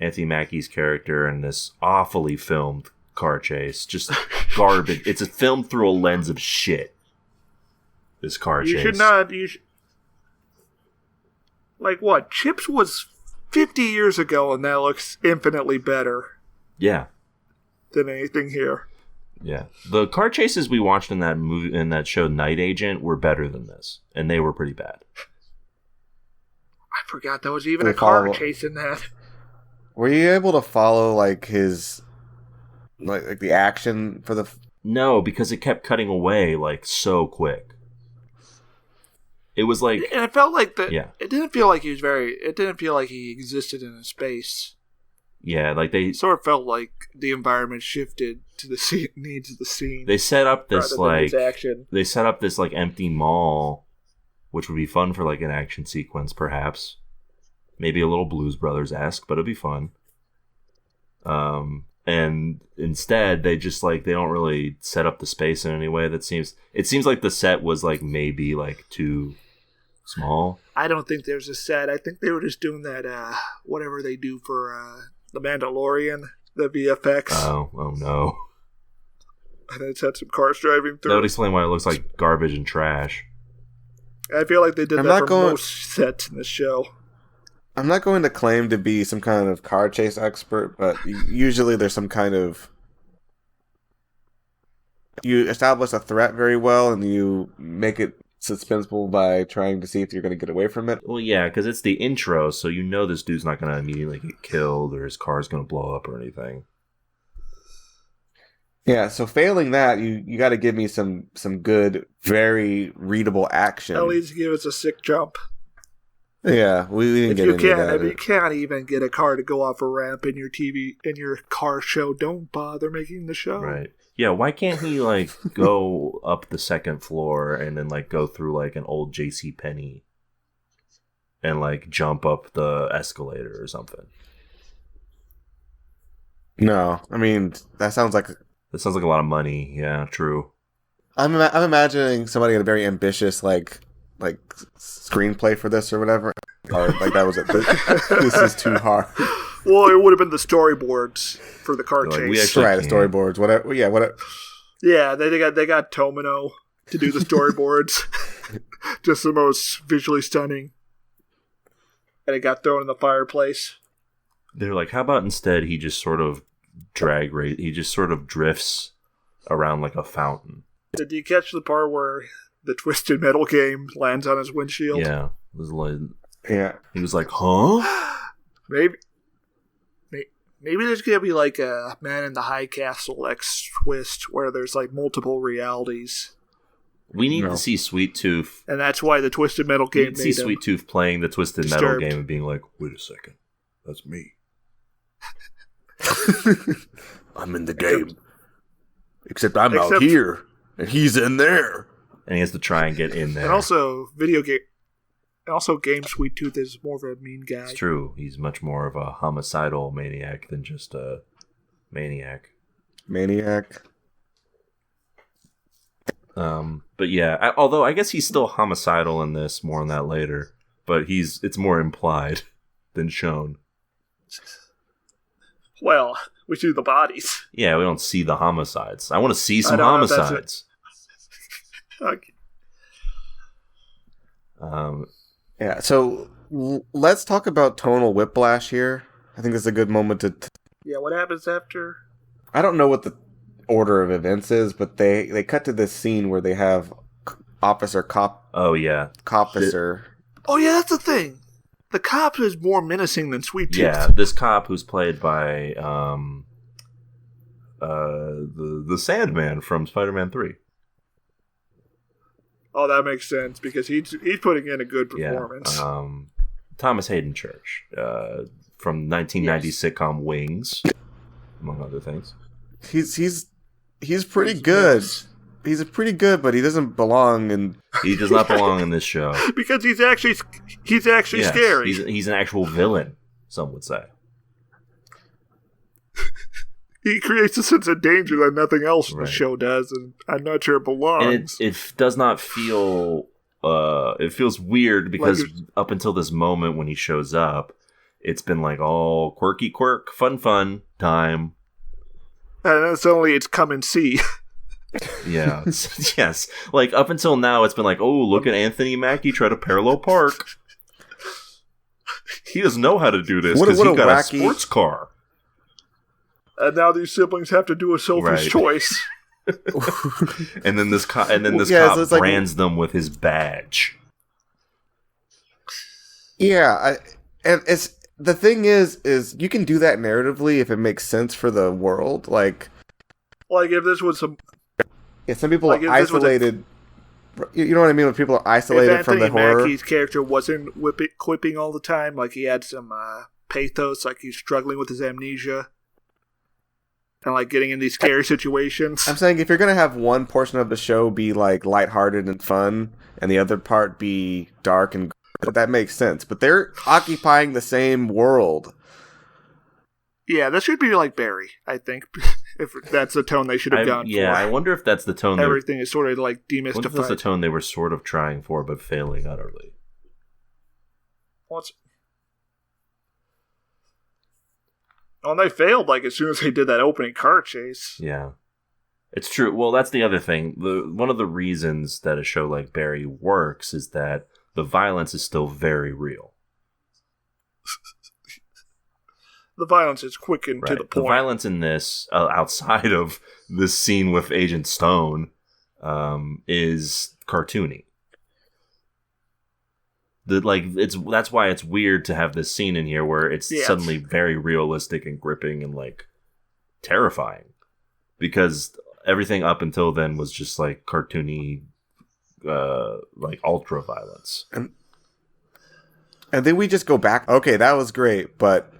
S2: Anthony Mackie's character in this awfully filmed car chase. Just garbage. It's a film through a lens of shit. This car chase.
S1: Like what? Chips was 50 years ago, and that looks infinitely better.
S2: Yeah.
S1: Than anything here.
S2: Yeah. The car chases we watched in that movie, in that show Night Agent, were better than this, and they were pretty bad.
S1: I forgot there was even a car chase in that.
S3: Were you able to follow like his like the action for the?
S2: No, because it kept cutting away like so quick. It was like,
S1: and it felt like
S2: Yeah.
S1: It didn't feel like he was It didn't feel like he existed in a space.
S2: Yeah, like they
S1: sort of felt like the environment shifted to the needs of the scene.
S2: They set up this
S1: action.
S2: They set up this like empty mall, which would be fun for like an action sequence, perhaps. Maybe a little Blues Brothers-esque, but it'd be fun. And instead, they just like they don't really set up the space in any way it seems like the set was like maybe like too small.
S1: I don't think there's a set. I think they were just doing that whatever they do for The Mandalorian, the VFX.
S2: Oh no.
S1: And it's had some cars driving through.
S2: That would explain why it looks like garbage and trash.
S1: I feel like they did that for most sets in the show.
S3: I'm not going to claim to be some kind of car chase expert, but usually there's some kind of... You establish a threat very well, and you make it suspenseful by trying to see if you're going to get away from it.
S2: Well, yeah, because it's the intro, so you know this dude's not going to immediately get killed or his car's going to blow up or anything.
S3: Yeah, so failing that, you got to give me some good, very readable action.
S1: At least give us a sick jump.
S3: Yeah, we didn't get into that.
S1: If you can't even get a car to go off a ramp in your car show, don't bother making the show.
S2: Right. Yeah, why can't he like go up the second floor and then like go through like an old JCPenney and like jump up the escalator or something?
S3: No, I mean that sounds like
S2: a lot of money. Yeah, true.
S3: I'm imagining somebody had a very ambitious like screenplay for this or whatever. Or like that was it. This is too hard.
S1: Well, it would have been the storyboards for the car chase.
S3: We actually the storyboards. Whatever. Yeah. Whatever.
S1: Yeah, they got Tomino to do the storyboards. Just the most visually stunning. And it got thrown in the fireplace.
S2: They're like, how about instead he just sort of he just sort of drifts around like a fountain.
S1: Did you catch the part where the Twisted Metal game lands on his windshield?
S2: Yeah. It was like,
S3: yeah.
S2: He was like, huh?
S1: Maybe there's gonna be like a Man in the High Castle X twist where there's like multiple realities.
S2: We need to see Sweet Tooth.
S1: And that's why the Twisted Metal game
S2: made see Sweet Tooth playing the Twisted Metal game and being like, wait a second. That's me.
S3: I'm in the game. Except I'm out here. And he's in there.
S2: And he has to try and get in there.
S1: And also, Game Sweet Tooth is more of a mean guy.
S2: It's true. He's much more of a homicidal maniac than just a maniac. But yeah, although I guess he's still homicidal in this, more on that later. But it's more implied than shown.
S1: Well, we see the bodies.
S2: Yeah, we don't see the homicides. I want to see some homicides.
S1: Okay.
S3: Yeah, so let's talk about tonal whiplash here. I think this is a good moment to...
S1: Yeah, what happens after?
S3: I don't know what the order of events is, but they cut to this scene where they have cop...
S2: Oh, yeah.
S3: Cop-officer.
S1: Oh, yeah, that's the thing. The cop is more menacing than Sweet Tooth.
S2: Yeah, this cop who's played by the Sandman from Spider-Man 3.
S1: Oh, that makes sense because he's putting in a good performance.
S2: Yeah. Thomas Hayden Church from 1990 sitcom Wings, among other things.
S3: He's pretty good. He's pretty good, but he doesn't belong in.
S2: He does not belong in this show
S1: because he's actually scary.
S2: He's an actual villain. Some would say.
S1: He creates a sense of danger that nothing else in the show does, and I'm not sure it belongs.
S2: And it does not feel... it feels weird because up until this moment when he shows up, it's been like all quirky quirk, fun time.
S1: And it's come and see.
S2: Yeah. Yes. Like up until now, it's been like, oh, look at Anthony Mackie try to parallel park. He doesn't know how to do this because he got a sports car.
S1: And now these siblings have to do a selfish choice.
S2: and then this cop brands them with his badge.
S3: Yeah, and it's the thing is you can do that narratively if it makes sense for the world. Like
S1: if this was some
S3: people are isolated. You know what I mean? When people are isolated from the horror.
S1: If Anthony Mackie's character wasn't quipping all the time, like he had some pathos, like he's struggling with his amnesia. And like getting in these scary situations.
S3: I'm saying if you're going to have one portion of the show be like lighthearted and fun, and the other part be dark and that makes sense. But they're occupying the same world.
S1: Yeah, that should be like Barry, I think. If that's the tone they should have gone for.
S2: Yeah, I wonder if that's the tone.
S1: Everything is sort of like demystified.
S2: I wonder if that's the tone they were sort of trying for, but failing utterly.
S1: Well, they failed like as soon as they did that opening car chase.
S2: Yeah. It's true. Well, that's the other thing. One of the reasons that a show like Barry works is that the violence is still very real.
S1: The violence is quick and to the point.
S2: The violence in this, outside of this scene with Agent Stone, is cartoony. That's why it's weird to have this scene in here where it's suddenly very realistic and gripping and like terrifying, because everything up until then was just like cartoony, like ultra violence.
S3: And then we just go back. Okay, that was great, but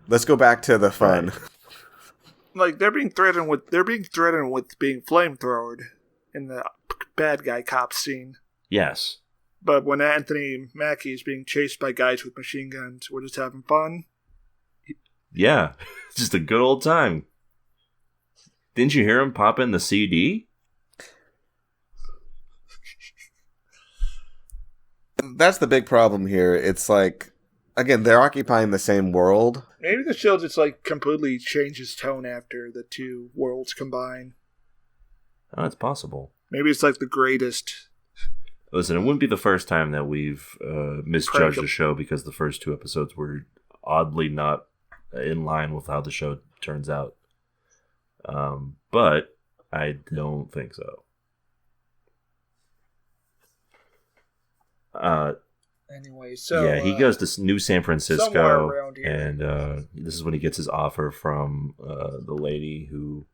S3: let's go back to the fun.
S1: Right. Like they're being threatened with being flamethrowered in the bad guy cop scene.
S2: Yes.
S1: But when Anthony Mackie is being chased by guys with machine guns, we're just having fun.
S2: Yeah, just a good old time. Didn't you hear him pop in the CD?
S3: That's the big problem here. It's like, again, they're occupying the same world.
S1: Maybe the show just like completely changes tone after the two worlds combine.
S2: Oh, it's possible.
S1: Maybe it's like the greatest.
S2: Listen, it wouldn't be the first time that we've misjudged the show because the first two episodes were oddly not in line with how the show turns out. But I don't think so.
S1: Anyway, so...
S2: Yeah, he goes to New San Francisco,
S1: around here.
S2: and this is when he gets his offer from the lady who...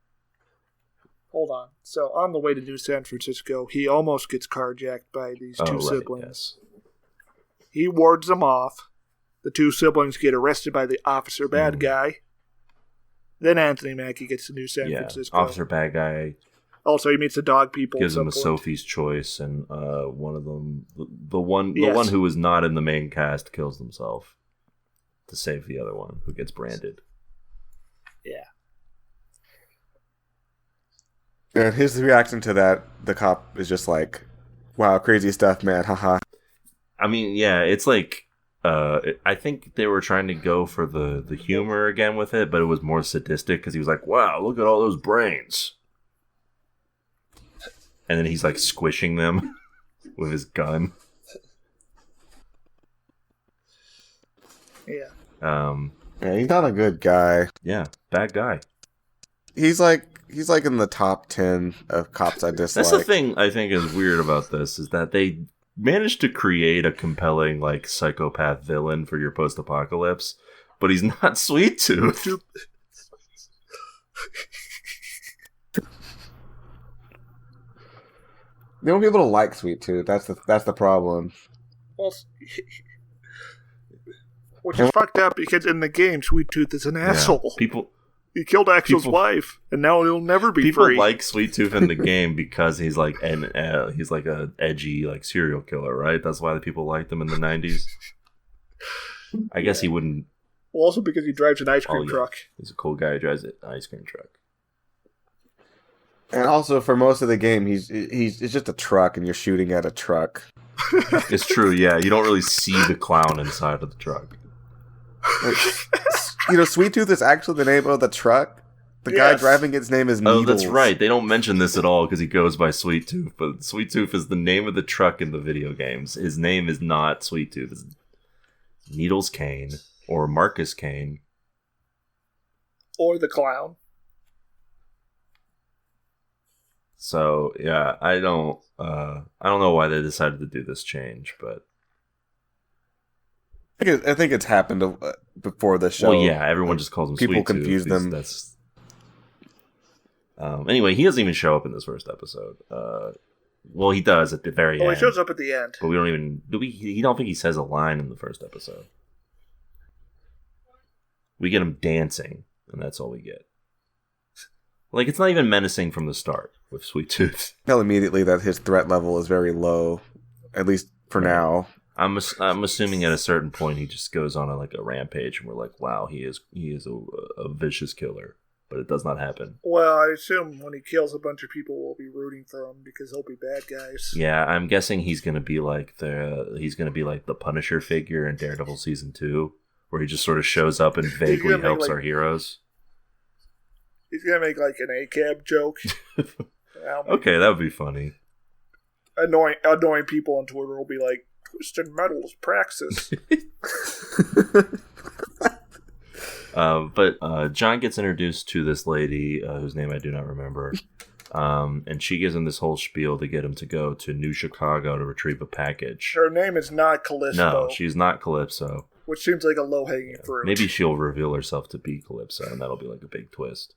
S1: Hold on. So, on the way to New San Francisco, he almost gets carjacked by these two siblings.
S2: Yes.
S1: He wards them off. The two siblings get arrested by the officer bad guy. Then Anthony Mackie gets to New San Francisco.
S2: Officer bad guy.
S1: Also, he meets the dog people.
S2: Gives them a Sophie's choice, and one of them, the one who was not in the main cast, kills himself to save the other one who gets branded.
S1: Yeah.
S3: And his reaction to that, the cop is just like, wow, crazy stuff, man, haha.
S2: I mean, yeah, it's like, I think they were trying to go for the humor again with it, but it was more sadistic because he was like, wow, look at all those brains. And then he's like squishing them with his gun.
S1: Yeah.
S3: Yeah, he's not a good guy.
S2: Yeah, bad guy.
S3: He's like in the top 10 of cops I dislike.
S2: That's the thing I think is weird about this, is that they managed to create a compelling like psychopath villain for your post-apocalypse, but he's not Sweet Tooth.
S3: They won't be able to like Sweet Tooth. That's the problem.
S1: Well, which is fucked up because in the game, Sweet Tooth is an asshole. He killed Axel's wife, and now he'll never be
S2: people
S1: free.
S2: People like Sweet Tooth in the game because he's like he's like a edgy like serial killer, right? That's why the people liked him in the 90s. I guess he wouldn't.
S1: Well, also because he drives an ice cream truck.
S2: He's a cool guy who drives an ice cream truck.
S3: And also, for most of the game, it's just a truck, and you're shooting at a truck.
S2: It's true, yeah. You don't really see the clown inside of the truck.
S3: Sweet Tooth is actually the name of the truck. The guy driving its name is Needles.
S2: Oh, that's right. They don't mention this at all because he goes by Sweet Tooth, but Sweet Tooth is the name of the truck in the video games. His name is not Sweet Tooth. It's Needles Kane or Marcus Kane.
S1: Or the clown.
S2: So yeah, I don't know why they decided to do this change, but
S3: I think it's happened before the show.
S2: Well, yeah, everyone just calls him
S3: People
S2: Sweet
S3: confuse
S2: Tooth.
S3: them.
S2: That's anyway. He doesn't even show up in this first episode. Well, he does at the very end.
S1: He shows up at the end,
S2: but we don't even. You don't think he says a line in the first episode? We get him dancing, and that's all we get. Like, it's not even menacing from the start with Sweet Tooth.
S3: Tell immediately that his threat level is very low, at least for now.
S2: I'm assuming at a certain point he just goes on a rampage, and we're like, wow, he is a vicious killer. But it does not happen.
S1: Well, I assume when he kills a bunch of people, we'll be rooting for him because they'll be bad guys.
S2: Yeah, I'm guessing he's gonna be like the Punisher figure in Daredevil season 2, where he just sort of shows up and vaguely helps our heroes.
S1: He's gonna make like an ACAB joke.
S2: Okay, that would be funny.
S1: Annoying people on Twitter will be like, "Twisted Metal's Praxis."
S2: But John gets introduced to this lady whose name I do not remember, and she gives him this whole spiel to get him to go to New Chicago to retrieve a package.
S1: Her name is not Calypso.
S2: No, she's not Calypso.
S1: Which seems like a low-hanging fruit.
S2: Maybe she'll reveal herself to be Calypso, and that'll be like a big twist.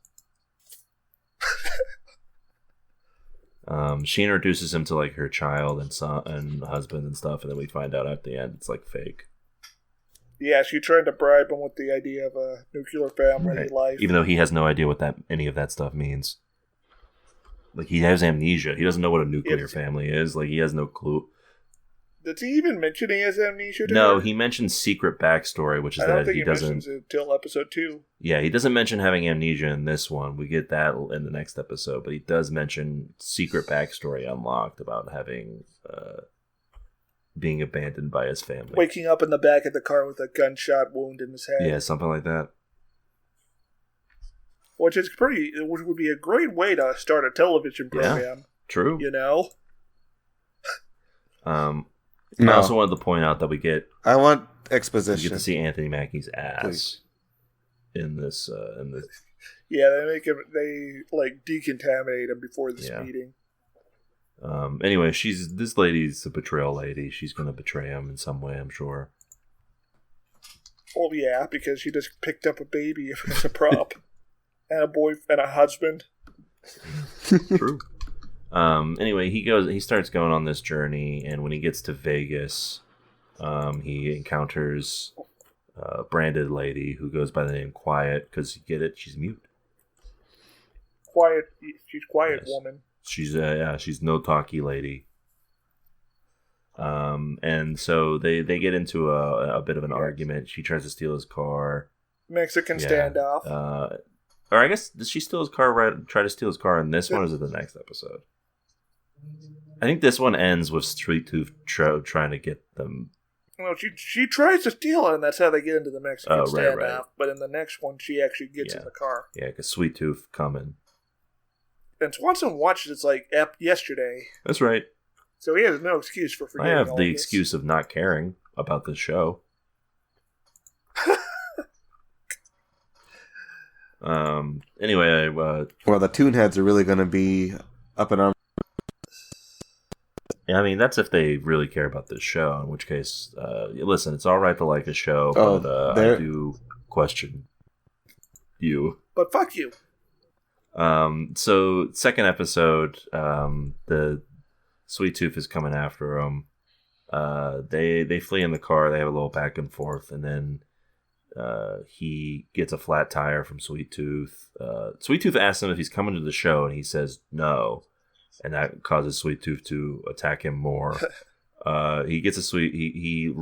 S2: She introduces him to like her child and son and husband and stuff, and then we find out at the end it's like fake.
S1: Yeah, she tried to bribe him with the idea of a nuclear family life.
S2: Even though he has no idea what any of that stuff means. Like, he has amnesia. He doesn't know what a nuclear family is. Like, he has no clue.
S1: Did he even mention he has amnesia?
S2: No, he mentions secret backstory, which is that he doesn't.
S1: Mentions it until episode 2.
S2: Yeah, he doesn't mention having amnesia in this one. We get that in the next episode, but he does mention secret backstory unlocked about having being abandoned by his family,
S1: waking up in the back of the car with a gunshot wound in his head.
S2: Yeah, something like that.
S1: Which would be a great way to start a television program.
S2: Yeah, true.
S1: You know.
S2: I also wanted to point out that
S3: I want exposition.
S2: You get to see Anthony Mackie's ass in this.
S1: Yeah, they decontaminate him before this meeting.
S2: Anyway, this lady's a betrayal lady. She's going to betray him in some way, I'm sure.
S1: Oh yeah, because she just picked up a baby as a prop, and a boy and a husband.
S2: True. Anyway, he starts going on this journey, and when he gets to Vegas, he encounters a branded lady who goes by the name Quiet, because you get it, she's mute.
S1: She's quiet, yes. Woman.
S2: She's no talky lady. And so they get into a bit of an argument. She tries to steal his car.
S1: Mexican standoff.
S2: Or I guess, does she steal his car? Try to steal his car in this one, or is it the next episode? I think this one ends with Sweet Tooth trying to get them.
S1: Well, she tries to steal it, and that's how they get into the Mexican standoff.
S2: Right.
S1: But in the next one, she actually gets in the car.
S2: Yeah, because Sweet Tooth coming.
S1: And Swanson watched this yesterday.
S2: That's right.
S1: So he has no excuse for forgetting.
S2: I have the excuse of not caring about this show. Anyway,
S3: well, the Toonheads are really going to be up in arms.
S2: Yeah, I mean, that's if they really care about this show. In which case, listen, it's all right to like a show, but I do question you.
S1: But fuck you.
S2: So second episode, the Sweet Tooth is coming after him. They flee in the car. They have a little back and forth, and then he gets a flat tire from Sweet Tooth. Sweet Tooth asks him if he's coming to the show, and he says no, and that causes Sweet Tooth to attack him more. He gets he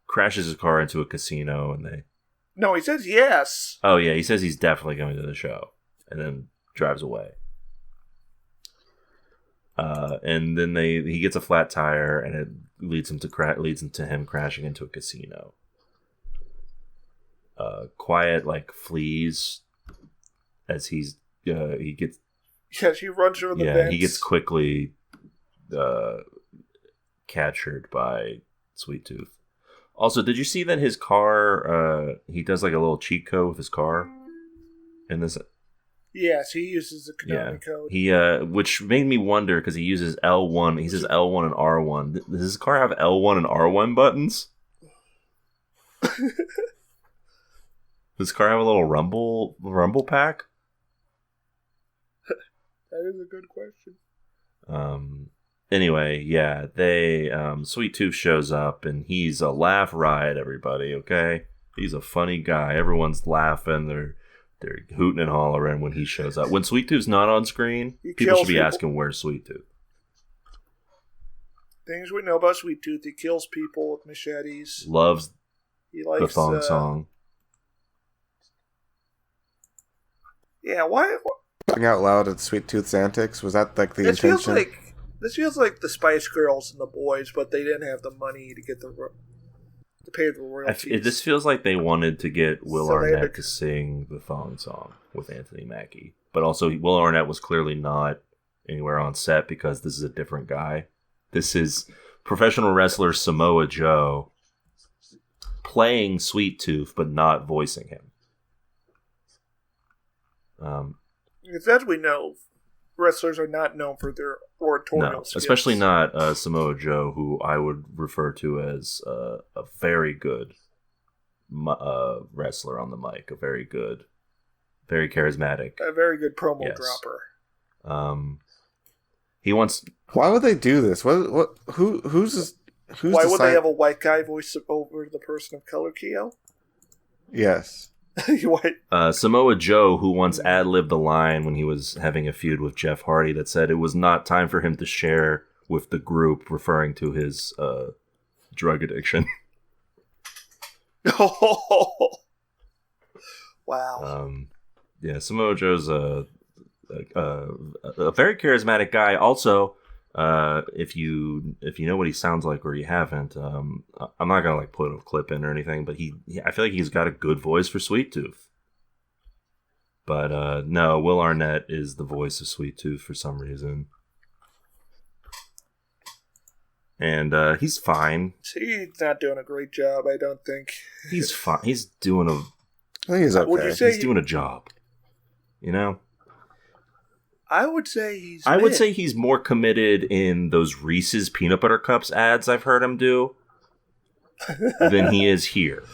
S2: crashes his car into a casino, and they.
S1: No, he says yes.
S2: Oh, yeah, he says he's definitely going to the show, and then drives away. And then he gets a flat tire, and it leads him to him crashing into a casino. Quiet flees as he gets.
S1: Yeah, she runs over the vents.
S2: He gets quickly captured by Sweet Tooth. Also, did you see that his car, he does a little cheat code with his car in this?
S1: Yes, he uses the Konami code.
S2: He, which made me wonder, because he uses L1, he says L1 and R1. Does his car have L1 and R1 buttons? Does his car have a little rumble pack?
S1: That is a good question.
S2: Anyway, they Sweet Tooth shows up, and he's a laugh riot, everybody, okay? He's a funny guy. Everyone's laughing. They're hooting and hollering when he shows up. When Sweet Tooth's not on screen, people should be asking, where's Sweet Tooth?
S1: Things we know about Sweet Tooth: he kills people with machetes.
S2: Loves
S1: he likes
S2: the thong song.
S1: Yeah, why?
S3: Talking out loud at Sweet Tooth's antics, was that like the intention?
S1: This feels like the Spice Girls and the Boys, but they didn't have the money to get to pay the royalties.
S2: This feels like they wanted to get Will Arnett to sing the thong song with Anthony Mackie, but also Will Arnett was clearly not anywhere on set because this is a different guy. This is professional wrestler Samoa Joe playing Sweet Tooth, but not voicing him.
S1: As we know, wrestlers are not known for their oratorial skills.
S2: Especially not Samoa Joe, who I would refer to as a very good wrestler on the mic, a very good, very charismatic,
S1: a very good promo dropper.
S2: He wants.
S3: Why would they do this? Who's
S1: Why would they have a white guy voice over the person of color, Keo?
S3: Yes.
S2: Samoa Joe, who once ad-libbed the line when he was having a feud with Jeff Hardy that said it was not time for him to share with the group, referring to his drug addiction.
S1: Oh, wow.
S2: Yeah, Samoa Joe's a very charismatic guy. Also, if you know what he sounds like or you haven't, I'm not gonna like put a clip in or anything, but I feel like he's got a good voice for Sweet Tooth. But no, Will Arnett is the voice of Sweet Tooth for some reason, and he's fine.
S1: He's not doing a great job, I don't think.
S2: He's fine. He's doing a.
S3: I think he's okay.
S1: Would you say
S2: he's doing a job. You know.
S1: I would say he's
S2: more committed in those Reese's peanut butter cups ads I've heard him do than he is here.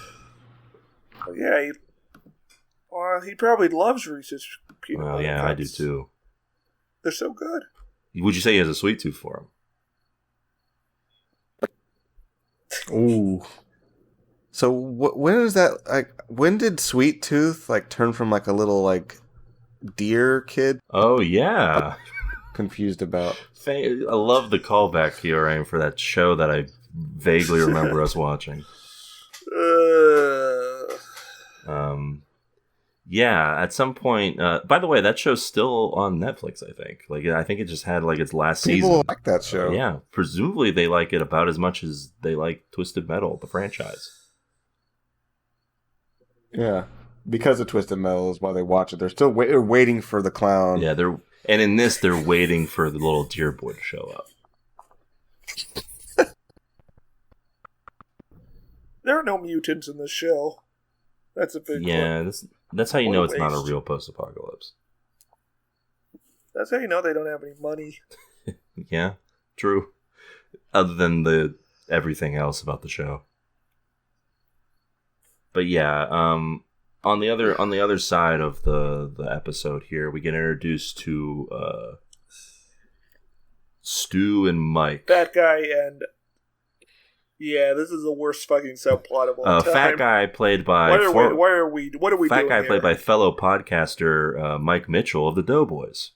S1: Yeah, he probably loves Reese's peanut butter cups.
S2: Yeah, I do too.
S1: They're so good.
S2: Would you say he has a sweet tooth for him?
S3: Ooh. So when is that? Like, when did Sweet Tooth turn from a little deer kid?
S2: Oh yeah,
S3: confused about.
S2: I love the callback, Kiorein, for that show that I vaguely remember us watching. Yeah, at some point. By the way, that show's still on Netflix. I think. I think it just had its last season.
S3: People like that show.
S2: Yeah, presumably they like it about as much as they like Twisted Metal, the franchise.
S3: Yeah. Because of Twisted Metal is why they watch it. They're still waiting for the clown.
S2: Yeah, they're waiting for the little deer boy to show up.
S1: There are no mutants in this show. That's a big
S2: that's how you know it's not a real post-apocalypse.
S1: That's how you know they don't have any money.
S2: Yeah, true. Other than the everything else about the show. But yeah, on the other side of the episode here, we get introduced to Stu and Mike.
S1: That guy and this is the worst fucking subplot of all time.
S2: Fat guy played by
S1: what are we doing
S2: Fat guy
S1: here?
S2: played by fellow podcaster Mike Mitchell of the Doughboys.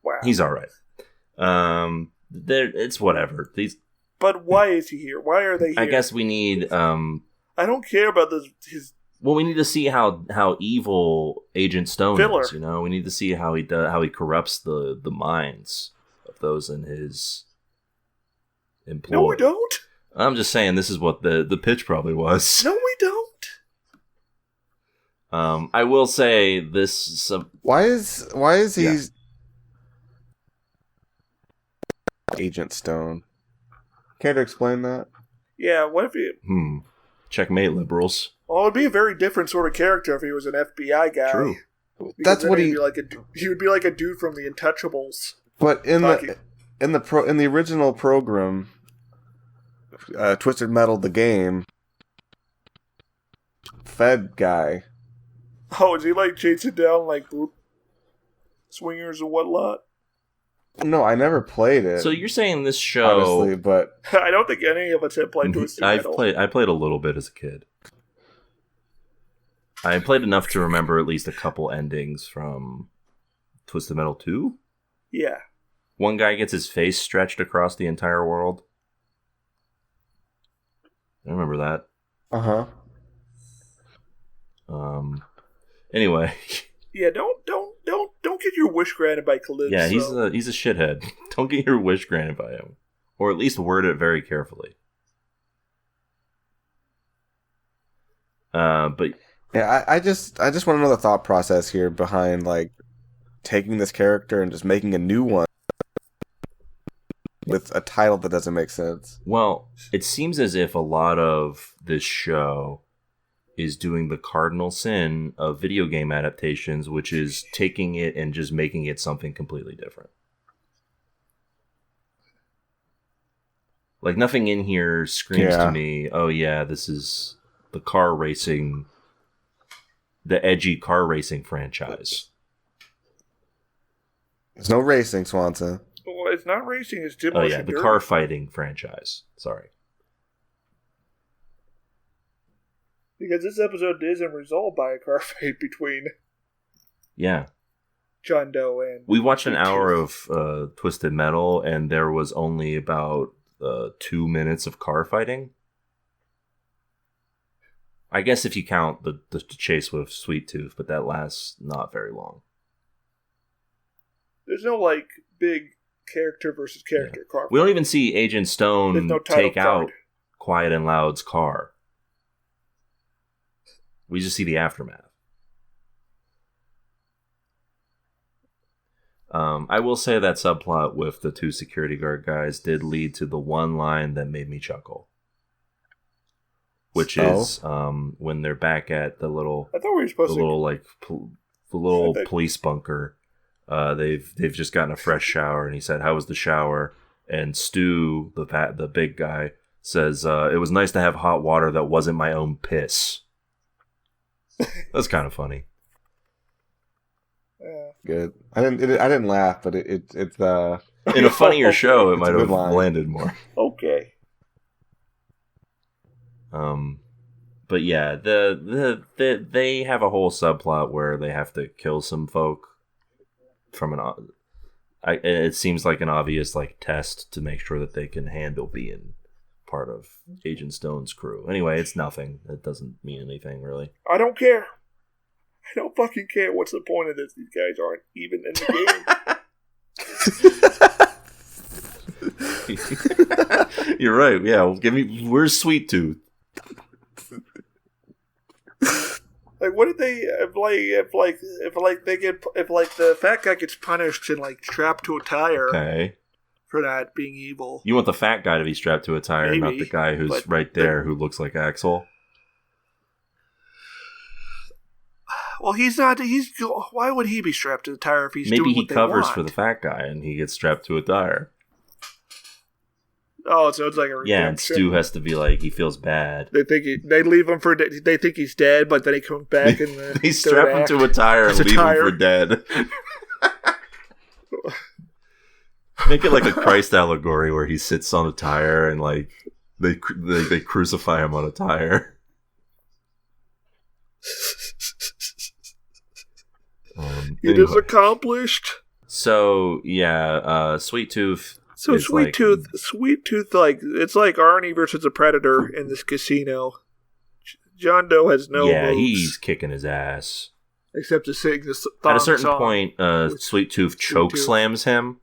S1: Wow,
S2: he's all right. It's whatever.
S1: But why is he here? Why are they here?
S2: I guess we need.
S1: I don't care about his.
S2: Well, we need to see how evil Agent Stone
S1: Filler.
S2: is. We need to see how he corrupts the minds of those in his employ.
S1: No, we don't.
S2: I'm just saying this is what the pitch probably was.
S1: No, we don't.
S2: I will say this.
S3: Why is he Agent Stone? Care to explain that?
S1: Yeah, what if he...
S2: Checkmate, liberals.
S1: Well, it'd be a very different sort of character if he was an FBI guy.
S2: True.
S3: That's what he
S1: would be like a dude from the Untouchables.
S3: But in the original program, Twisted Metal the game, Fed guy.
S1: Oh, is he chasing down boot swingers or whatnot?
S3: No, I never played it.
S2: So you're saying this show?
S3: Honestly, but
S1: I don't think any of us have played Twisted Metal.
S2: I played a little bit as a kid. I played enough to remember at least a couple endings from Twisted Metal 2.
S1: Yeah.
S2: One guy gets his face stretched across the entire world. I remember that.
S3: Uh-huh.
S2: Anyway.
S1: Yeah, don't get your wish granted by Calypso.
S2: Yeah, he's a shithead. Don't get your wish granted by him. Or at least word it very carefully. But
S3: yeah, I just want to know the thought process here behind like taking this character and just making a new one with a title that doesn't make sense.
S2: Well, it seems as if a lot of this show is doing the cardinal sin of video game adaptations, which is taking it and just making it something completely different. Like, nothing in here screams to me, oh yeah, this is the edgy car racing franchise.
S3: There's no racing, Swanson.
S1: Well, it's not racing, it's demolition.
S2: Oh yeah, the car fighting franchise. Sorry.
S1: Because this episode isn't resolved by a car fight between John Doe and...
S2: We watched an hour of Twisted Metal, and there was only about 2 minutes of car fighting. I guess if you count the chase with Sweet Tooth, but that lasts not very long.
S1: There's no, like, big character versus character car fight.
S2: We don't even see Agent Stone take out Quiet and Loud's car. We just see the aftermath. I will say that subplot with the two security guard guys did lead to the one line that made me chuckle. Which is when they're back at the little,
S1: I thought we were supposed
S2: the little police bunker. They've just gotten a fresh shower, and he said, "How was the shower?" And Stu, the big guy, says, "It was nice to have hot water that wasn't my own piss." That's kind of funny.
S3: Good. I didn't laugh, but it's
S2: in a funnier show, it might have landed more.
S1: Okay.
S2: But yeah, they have a whole subplot where they have to kill some folk from it seems like an obvious like test to make sure that they can handle being part of Agent Stone's crew. Anyway, it's nothing. It doesn't mean anything really.
S1: I don't care. I don't fucking care. What's the point of this? These guys aren't even in the
S2: game. You're right. Yeah, well, where's Sweet Tooth?
S1: Like, what did they if the fat guy gets punished and like strapped to a tire for not being evil?
S2: You want the fat guy to be strapped to a tire, maybe, not the guy who's right there who looks like Axel.
S1: Well, he's not. Why would he be strapped to the tire if he's
S2: maybe
S1: doing
S2: he
S1: what they
S2: covers
S1: want?
S2: For the fat guy and he gets strapped to a tire.
S1: Oh, so it's like a redemption.
S2: Yeah, and Stu has to be like, he feels bad.
S1: They leave him for they think he's dead, but then he comes back and
S2: they strap him to a tire and leave him for dead. Make it like a Christ allegory where he sits on a tire and like they crucify him on a tire.
S1: It is accomplished.
S2: So yeah, Sweet Tooth.
S1: So Sweet Tooth, like it's like Arnie versus a predator in this casino. John Doe has no moves,
S2: he's kicking his ass.
S1: Except to sing this
S2: at a certain point, Sweet Tooth choke slams him.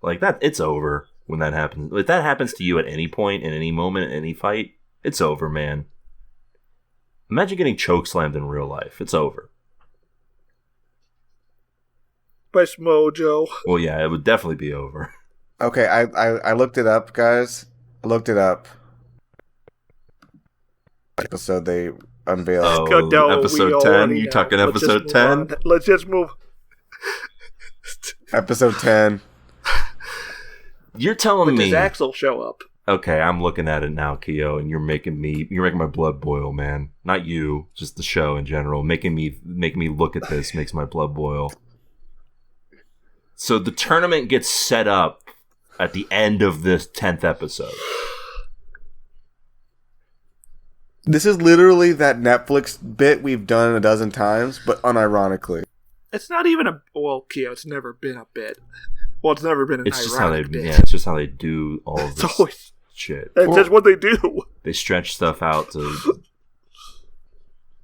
S2: Like that, it's over when that happens. If that happens to you at any point, in any moment, in any fight, it's over, man. Imagine getting choke slammed in real life. It's over.
S1: By Smojo.
S2: Well, yeah, it would definitely be over.
S3: Okay, I looked it up, guys. I looked it up. Episode they unveiled.
S2: Episode 10? You talking episode 10?
S1: Let's just move.
S3: Episode 10.
S2: You're telling me.
S1: Does Axel show up?
S2: Okay, I'm looking at it now, Keo, and you're making my blood boil, man. Not you, just the show in general. Making me look at this makes my blood boil. So the tournament gets set up at the end of this 10th episode.
S3: This is literally that Netflix bit we've done a dozen times, but unironically.
S1: It's not even a... Well, Keo, it's never been a bit. Well, it's never been an
S2: It's just how they,
S1: bit.
S2: yeah, it's just how they do all of this shit.
S1: It's just what they do.
S2: They stretch stuff out to...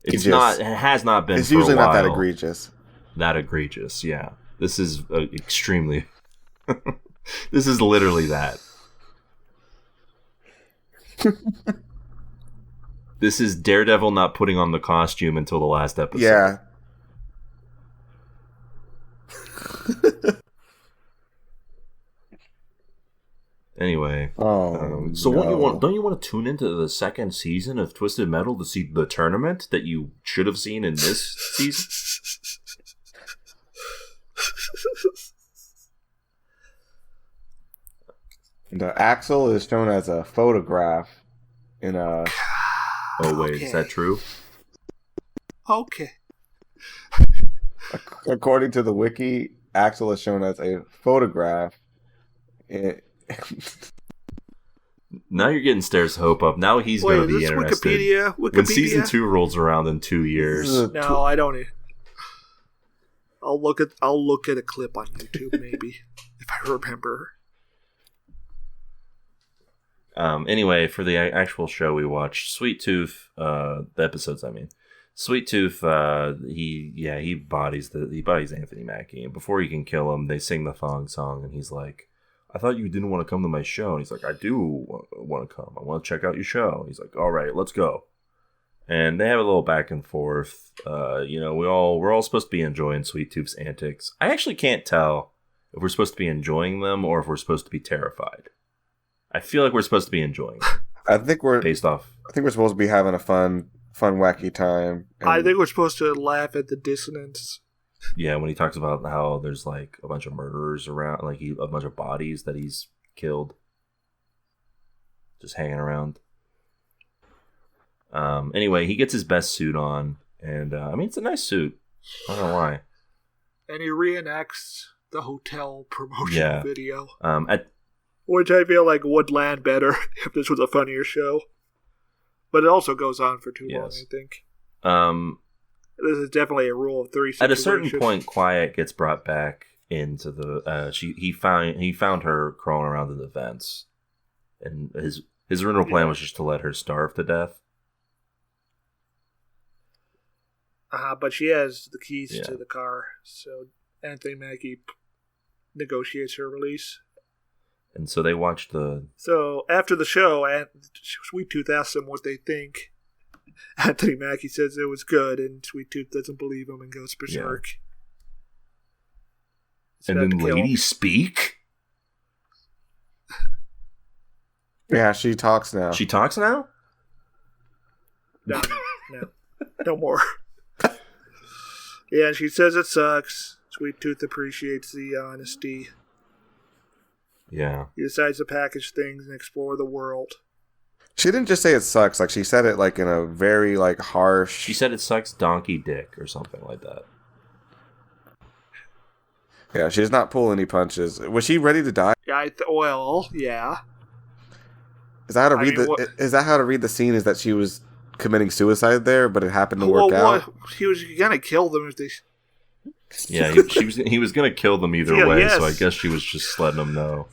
S2: It has not been
S3: It's
S2: for
S3: usually
S2: a while
S3: not that egregious.
S2: That egregious, yeah. This is extremely... This is literally that. This is Daredevil not putting on the costume until the last episode.
S3: Yeah.
S2: Anyway. So what you want? Don't you want to tune into the second season of Twisted Metal to see the tournament that you should have seen in this season?
S3: The Axel is shown as a photograph in a...
S2: Oh, wait, is that true?
S1: Okay.
S3: According to the wiki, Axel is shown as a photograph.
S2: Now you're getting Stairs' hope up. Now he's going to be interested.
S1: Wikipedia?
S2: When season 2 rolls around in 2 years.
S1: No, I don't. I'll look at a clip on YouTube maybe if I remember.
S2: Anyway, for the actual show we watched, Sweet Tooth, the episodes, I mean, Sweet Tooth, he bodies Anthony Mackie, and before he can kill him, they sing the thong song, and he's like, "I thought you didn't want to come to my show," and he's like, "I do want to come. I want to check out your show." He's like, "All right, let's go," and they have a little back and forth. We're all supposed to be enjoying Sweet Tooth's antics. I actually can't tell if we're supposed to be enjoying them or if we're supposed to be terrified. I feel like we're supposed to be enjoying them.
S3: I think we're
S2: supposed
S3: to be having a fun, wacky time.
S1: I think we're supposed to laugh at the dissonance.
S2: Yeah, when he talks about how there's like a bunch of murderers around, like a bunch of bodies that he's killed, just hanging around. Anyway, he gets his best suit on, and it's a nice suit. I don't know why.
S1: And he reenacts the hotel promotion video. Which I feel like would land better if this was a funnier show. But it also goes on for too long, I think. This is definitely a rule of 3 situation.
S2: At a certain point, Quiet gets brought back into the... he found her crawling around in the vents. And his original plan was just to let her starve to death.
S1: But she has the keys to the car. So Anthony Mackie negotiates her release.
S2: And so they watched the...
S1: So after the show, Sweet Tooth asks them what they think. Anthony Mackie says it was good, and Sweet Tooth doesn't believe him and goes berserk.
S2: And then ladies speak?
S3: Yeah, she talks now.
S2: She talks now?
S1: No. No more. Yeah, she says it sucks. Sweet Tooth appreciates the honesty.
S2: Yeah.
S1: He decides to package things and explore the world.
S3: She didn't just say it sucks. Like, she said it like in a very like harsh...
S2: She said it sucks donkey dick or something like that.
S3: Yeah, she does not pull any punches. Was she ready to die?
S1: Yeah, yeah.
S3: Is that how to read the scene? Is that she was committing suicide there, but it happened to work out?
S1: He was gonna kill them if they...
S2: Yeah, he was gonna kill them either way, so I guess she was just letting them know.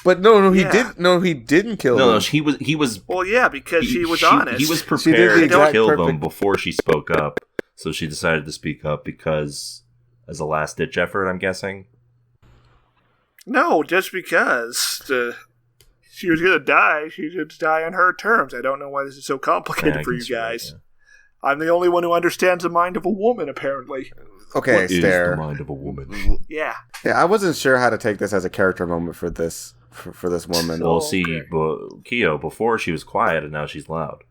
S3: But he didn't. No, he didn't kill them.
S2: No, he was.
S1: Well, yeah, because she was honest.
S2: He was prepared to kill them before she spoke up, so she decided to speak up because, as a last ditch effort, I'm guessing.
S1: No, just because she was gonna die, she should die on her terms. I don't know why this is so complicated for you guys. Right, yeah. I'm the only one who understands the mind of a woman, apparently.
S3: Okay,
S2: what is the mind of a woman?
S1: Yeah.
S3: Yeah, I wasn't sure how to take this as a character moment for this woman.
S2: Well, see, Keo, before she was quiet and now she's loud.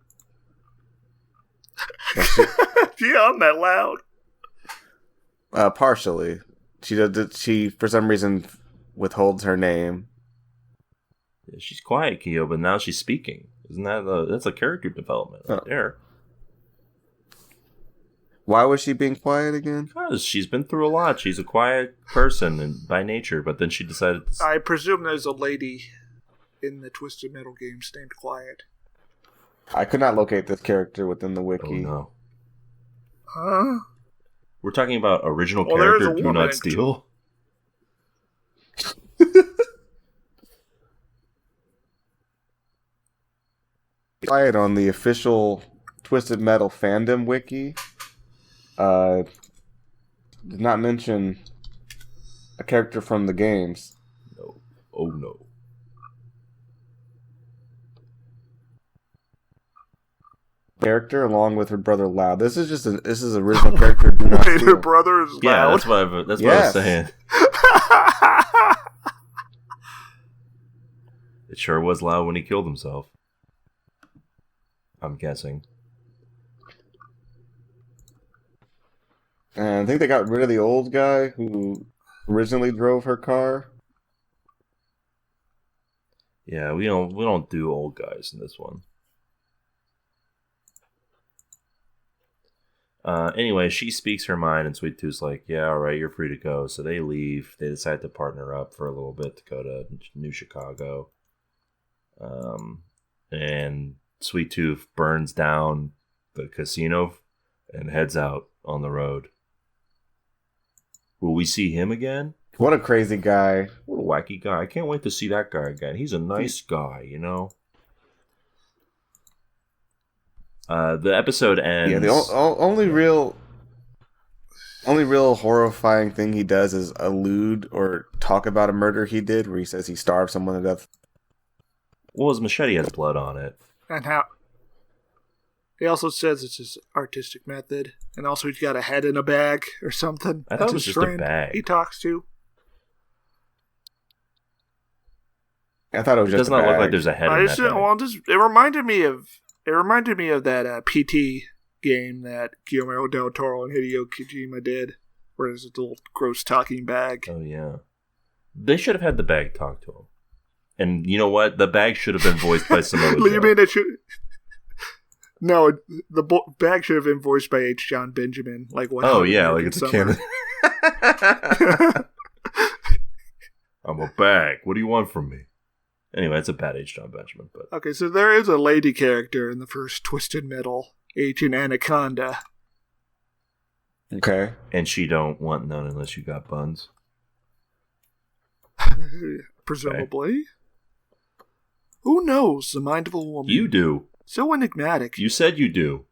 S1: Yeah, I'm that loud.
S3: Partially. She for some reason withholds her name.
S2: Yeah, she's quiet, Keo, but now she's speaking. Isn't that's a character development right there?
S3: Why was she being quiet again?
S2: Because she's been through a lot. She's a quiet person and by nature, but then she decided to...
S1: I presume there's a lady in the Twisted Metal games named Quiet.
S3: I could not locate this character within the wiki.
S2: Oh, no.
S1: Huh?
S2: We're talking about original character Do Not Steal?
S3: Quiet on the official Twisted Metal fandom wiki. Did not mention a character from the games.
S2: No. Oh, no.
S3: Character along with her brother Loud. This is original character. Do Not
S1: Wait,
S3: Steal.
S1: her brother is
S2: Yeah,
S1: loud.
S2: that's what I was saying. It sure was loud when he killed himself. I'm guessing.
S3: And I think they got rid of the old guy who originally drove her car.
S2: Yeah, we don't do old guys in this one. Anyway, she speaks her mind, and Sweet Tooth's like, yeah, all right, you're free to go. So they leave. They decide to partner up for a little bit to go to New Chicago. And Sweet Tooth burns down the casino and heads out on the road. Will we see him again?
S3: What a crazy guy.
S2: What a wacky guy. I can't wait to see that guy again. He's a nice guy, you know? The episode ends.
S3: Yeah, the only real horrifying thing he does is allude or talk about a murder he did, where he says he starved someone to death.
S2: Well, his machete has blood on it.
S1: And how... He also says it's his artistic method. And also he's got a head in a bag or something.
S2: I thought it was just a bag.
S1: He talks to.
S3: I thought it was
S2: It
S3: just
S2: does not
S3: a bag.
S2: look like there's a head in that bag.
S1: It reminded me of that PT game that Guillermo del Toro and Hideo Kojima did, where there's a little gross talking bag.
S2: Oh, yeah. They should have had the bag talk to him. And you know what? The bag should have been voiced by some other
S1: You mean it should... No, the bag should have been voiced by H. John Benjamin. Like what?
S2: Oh, yeah, like it's
S1: Summer.
S2: a canon. I'm a bag. What do you want from me? Anyway, it's a bad H. John Benjamin. But
S1: Okay, so there is a lady character in the first Twisted Metal, Agent Anaconda.
S3: Okay.
S2: And she don't want none unless you got buns.
S1: Presumably. Okay. Who knows the mind of a woman?
S2: You do.
S1: So enigmatic.
S2: You said you do.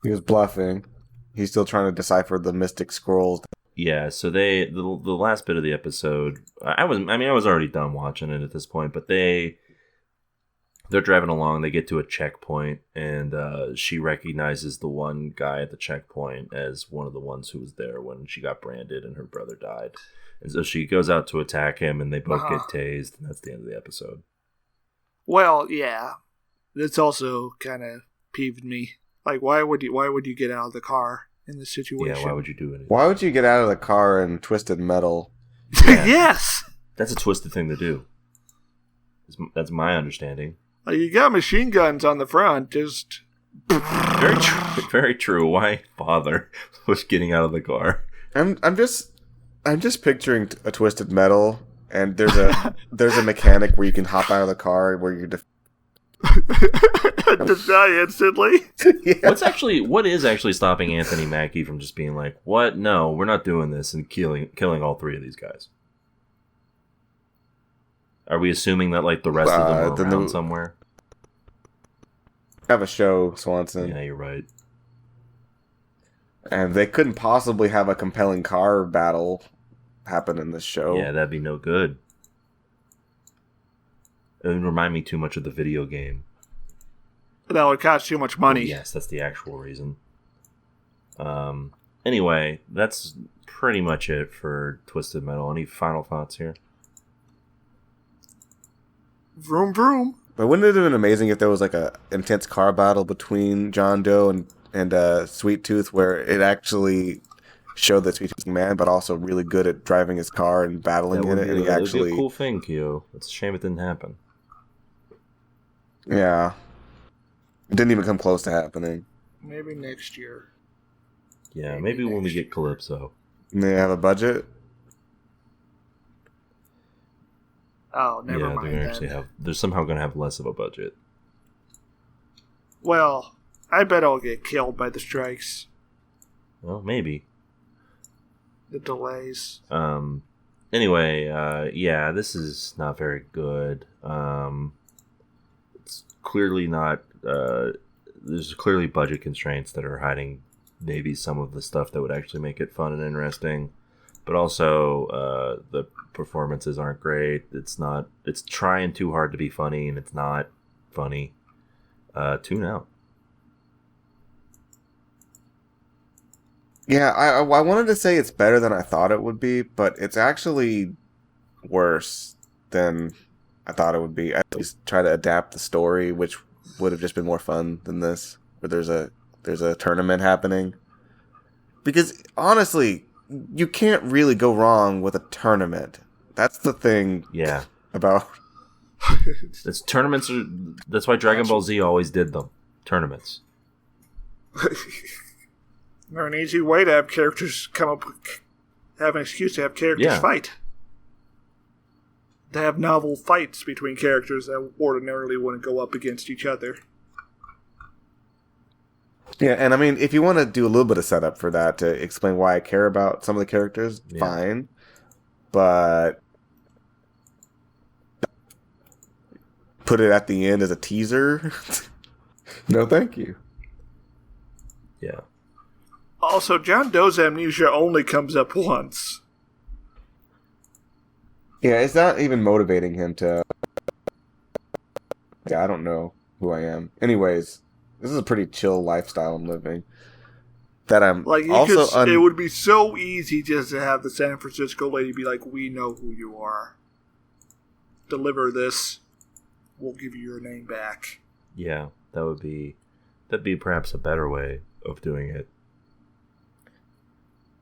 S3: He was bluffing. He's still trying to decipher the mystic scrolls.
S2: Yeah, so the last bit of the episode, I was already done watching it at this point, but they're driving along, they get to a checkpoint, and she recognizes the one guy at the checkpoint as one of the ones who was there when she got branded and her brother died. And so she goes out to attack him, and they both get tased, and that's the end of the episode.
S1: Well, yeah. That's also kind of peeved me. Like, why would you get out of the car in this situation?
S2: Yeah, why would you do anything?
S3: Why would you get out of the car in Twisted Metal?
S2: Yeah.
S1: Yes!
S2: That's a twisted thing to do. That's my understanding.
S1: You got machine guns on the front, just...
S2: Very true. Very true. Why bother with getting out of the car?
S3: I'm just picturing a Twisted Metal, and there's a mechanic where you can hop out of the car where you
S1: just die instantly.
S3: Yeah.
S2: What is actually stopping Anthony Mackie from just being like, what? No, we're not doing this, and killing all three of these guys? Are we assuming that like the rest of them are around somewhere?
S3: Have a show, Swanson.
S2: Yeah, you're right.
S3: And they couldn't possibly have a compelling car battle happen in this show.
S2: Yeah, that'd be no good. It would remind me too much of the video game.
S1: That would cost too much money.
S2: Oh, yes, that's the actual reason. Anyway, that's pretty much it for Twisted Metal. Any final thoughts here?
S1: Vroom vroom.
S3: But wouldn't it have been amazing if there was like a intense car battle between John Doe and Sweet Tooth, where it actually showed that Sweet Tooth was a man, but also really good at driving his car and battling in it, and he actually...
S2: That'd be a cool thing, Kyo. It's a shame it didn't happen.
S3: Yeah. It didn't even come close to happening.
S1: Maybe next year.
S2: Yeah, maybe when we get Calypso.
S3: And they have a budget?
S1: Oh, never mind.
S2: They're gonna actually they're somehow going to have less of a budget.
S1: Well, I bet I'll get killed by the strikes.
S2: Well, maybe.
S1: The delays.
S2: Anyway, yeah, this is not very good. It's clearly not. There's clearly budget constraints that are hiding maybe some of the stuff that would actually make it fun and interesting. But also, the performances aren't great. It's not. It's trying too hard to be funny, and it's not funny. Tune out.
S3: Yeah, I wanted to say it's better than I thought it would be, but it's actually worse than I thought it would be. I at least try to adapt the story, which would have just been more fun than this, where there's a tournament happening. Because honestly, you can't really go wrong with a tournament. That's the thing.
S2: Yeah.
S3: About
S2: it's tournaments. That's why Dragon Ball Z always did them. Tournaments.
S1: They're an easy way to have characters have an excuse to have characters fight. To have novel fights between characters that ordinarily wouldn't go up against each other.
S3: Yeah, and I mean, if you want to do a little bit of setup for that to explain why I care about some of the characters, fine. But put it at the end as a teaser? No, thank you.
S2: Yeah.
S1: Also, John Doe's amnesia only comes up once.
S3: Yeah, it's not even motivating him to... Yeah, I don't know who I am. Anyways, this is a pretty chill lifestyle I'm living. That I'm also...
S1: It would be so easy just to have the San Francisco lady be like, we know who you are. Deliver this. We'll give you your name back.
S2: Yeah, that'd be perhaps a better way of doing it.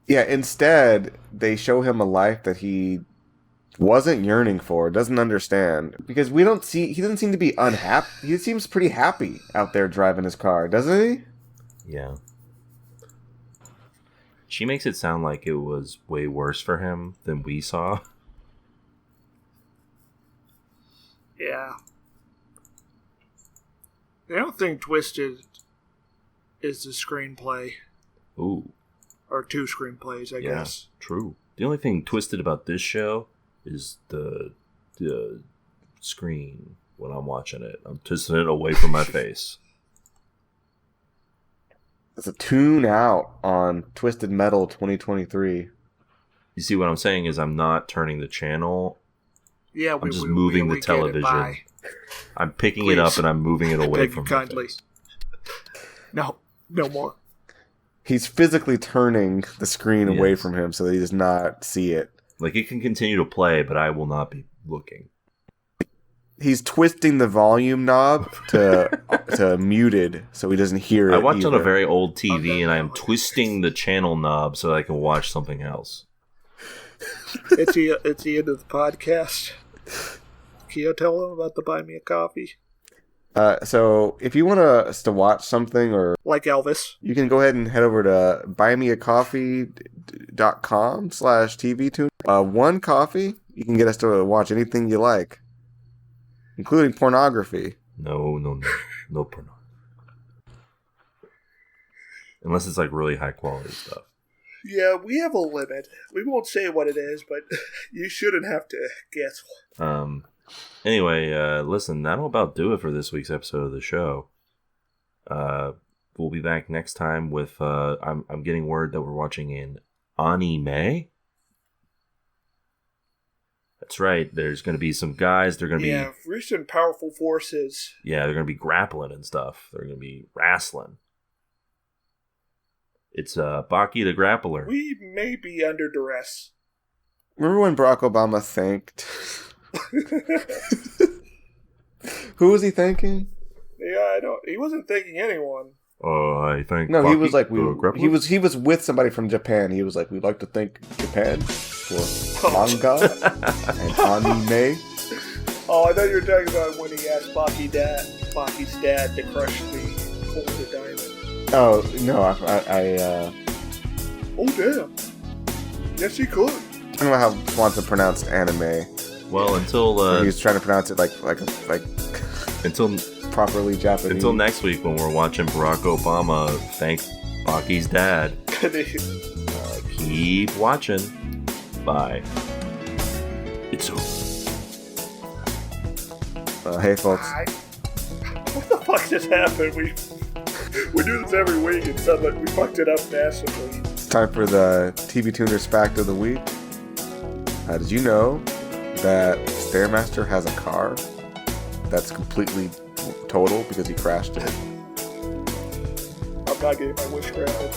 S3: Yeah, instead, they show him a life that he wasn't yearning for, doesn't understand. Because he doesn't seem to be unhappy. He seems pretty happy out there driving his car, doesn't he?
S2: Yeah. She makes it sound like it was way worse for him than we saw.
S1: Yeah. I don't think Twisted is the screenplay.
S2: Ooh.
S1: Or two screenplays, I guess.
S2: True. The only thing twisted about this show is the screen when I'm watching it. I'm twisting it away from my face.
S3: It's a tune out on Twisted Metal 2023.
S2: You see what I'm saying is I'm not turning the channel.
S1: Yeah,
S2: I'm just moving the television. I'm picking it up and I'm moving it away from my face.
S1: No more.
S3: He's physically turning the screen away from him so that he does not see it.
S2: Like, it can continue to play, but I will not be looking.
S3: He's twisting the volume knob to muted so he doesn't hear it.
S2: I watch on a very old TV, and I am twisting the channel knob so that I can watch something else.
S1: It's the end of the podcast. Can you tell them about the Buy Me a Coffee?
S3: So if you want us to watch something or
S1: like Elvis,
S3: you can go ahead and head over to buymeacoffee.com/TVTuner. One coffee, you can get us to watch anything you like, including pornography.
S2: No pornography. Unless it's like really high quality stuff.
S1: Yeah, we have a limit. We won't say what it is, but you shouldn't have to guess.
S2: Anyway, listen, that'll about do it for this week's episode of the show. We'll be back next time with, I'm getting word that we're watching an anime. That's right, there's going to be some guys, they're going to be...
S1: rich and powerful forces.
S2: Yeah, they're going to be grappling and stuff. They're going to be wrestling. It's Baki the Grappler.
S1: We may be under duress.
S3: Remember when Barack Obama thanked... Who was he thanking?
S1: Yeah, he wasn't thanking anyone.
S2: I think
S3: no,
S2: Baki,
S3: he was like he was with somebody from Japan. He was like, we'd like to thank Japan for manga and anime.
S1: Oh, I thought you were talking about when he asked Baki's dad to crush the hold a diamond.
S3: Oh no,
S1: Oh damn! Yes, he could.
S3: I don't know how Swanson pronounced anime.
S2: Well, until
S3: He was trying to pronounce it like
S2: until
S3: properly Japanese.
S2: until next week when we're watching Barack Obama thank Baki's dad. Keep watching. Bye. It's over.
S3: Hey folks.
S1: What the fuck just happened? We do this every week and suddenly we fucked it up massively.
S3: It's time for the TV Tuners Fact of the Week. Did you know that Stairmaster has a car that's completely total because he crashed it?
S1: I'm not getting my wish granted.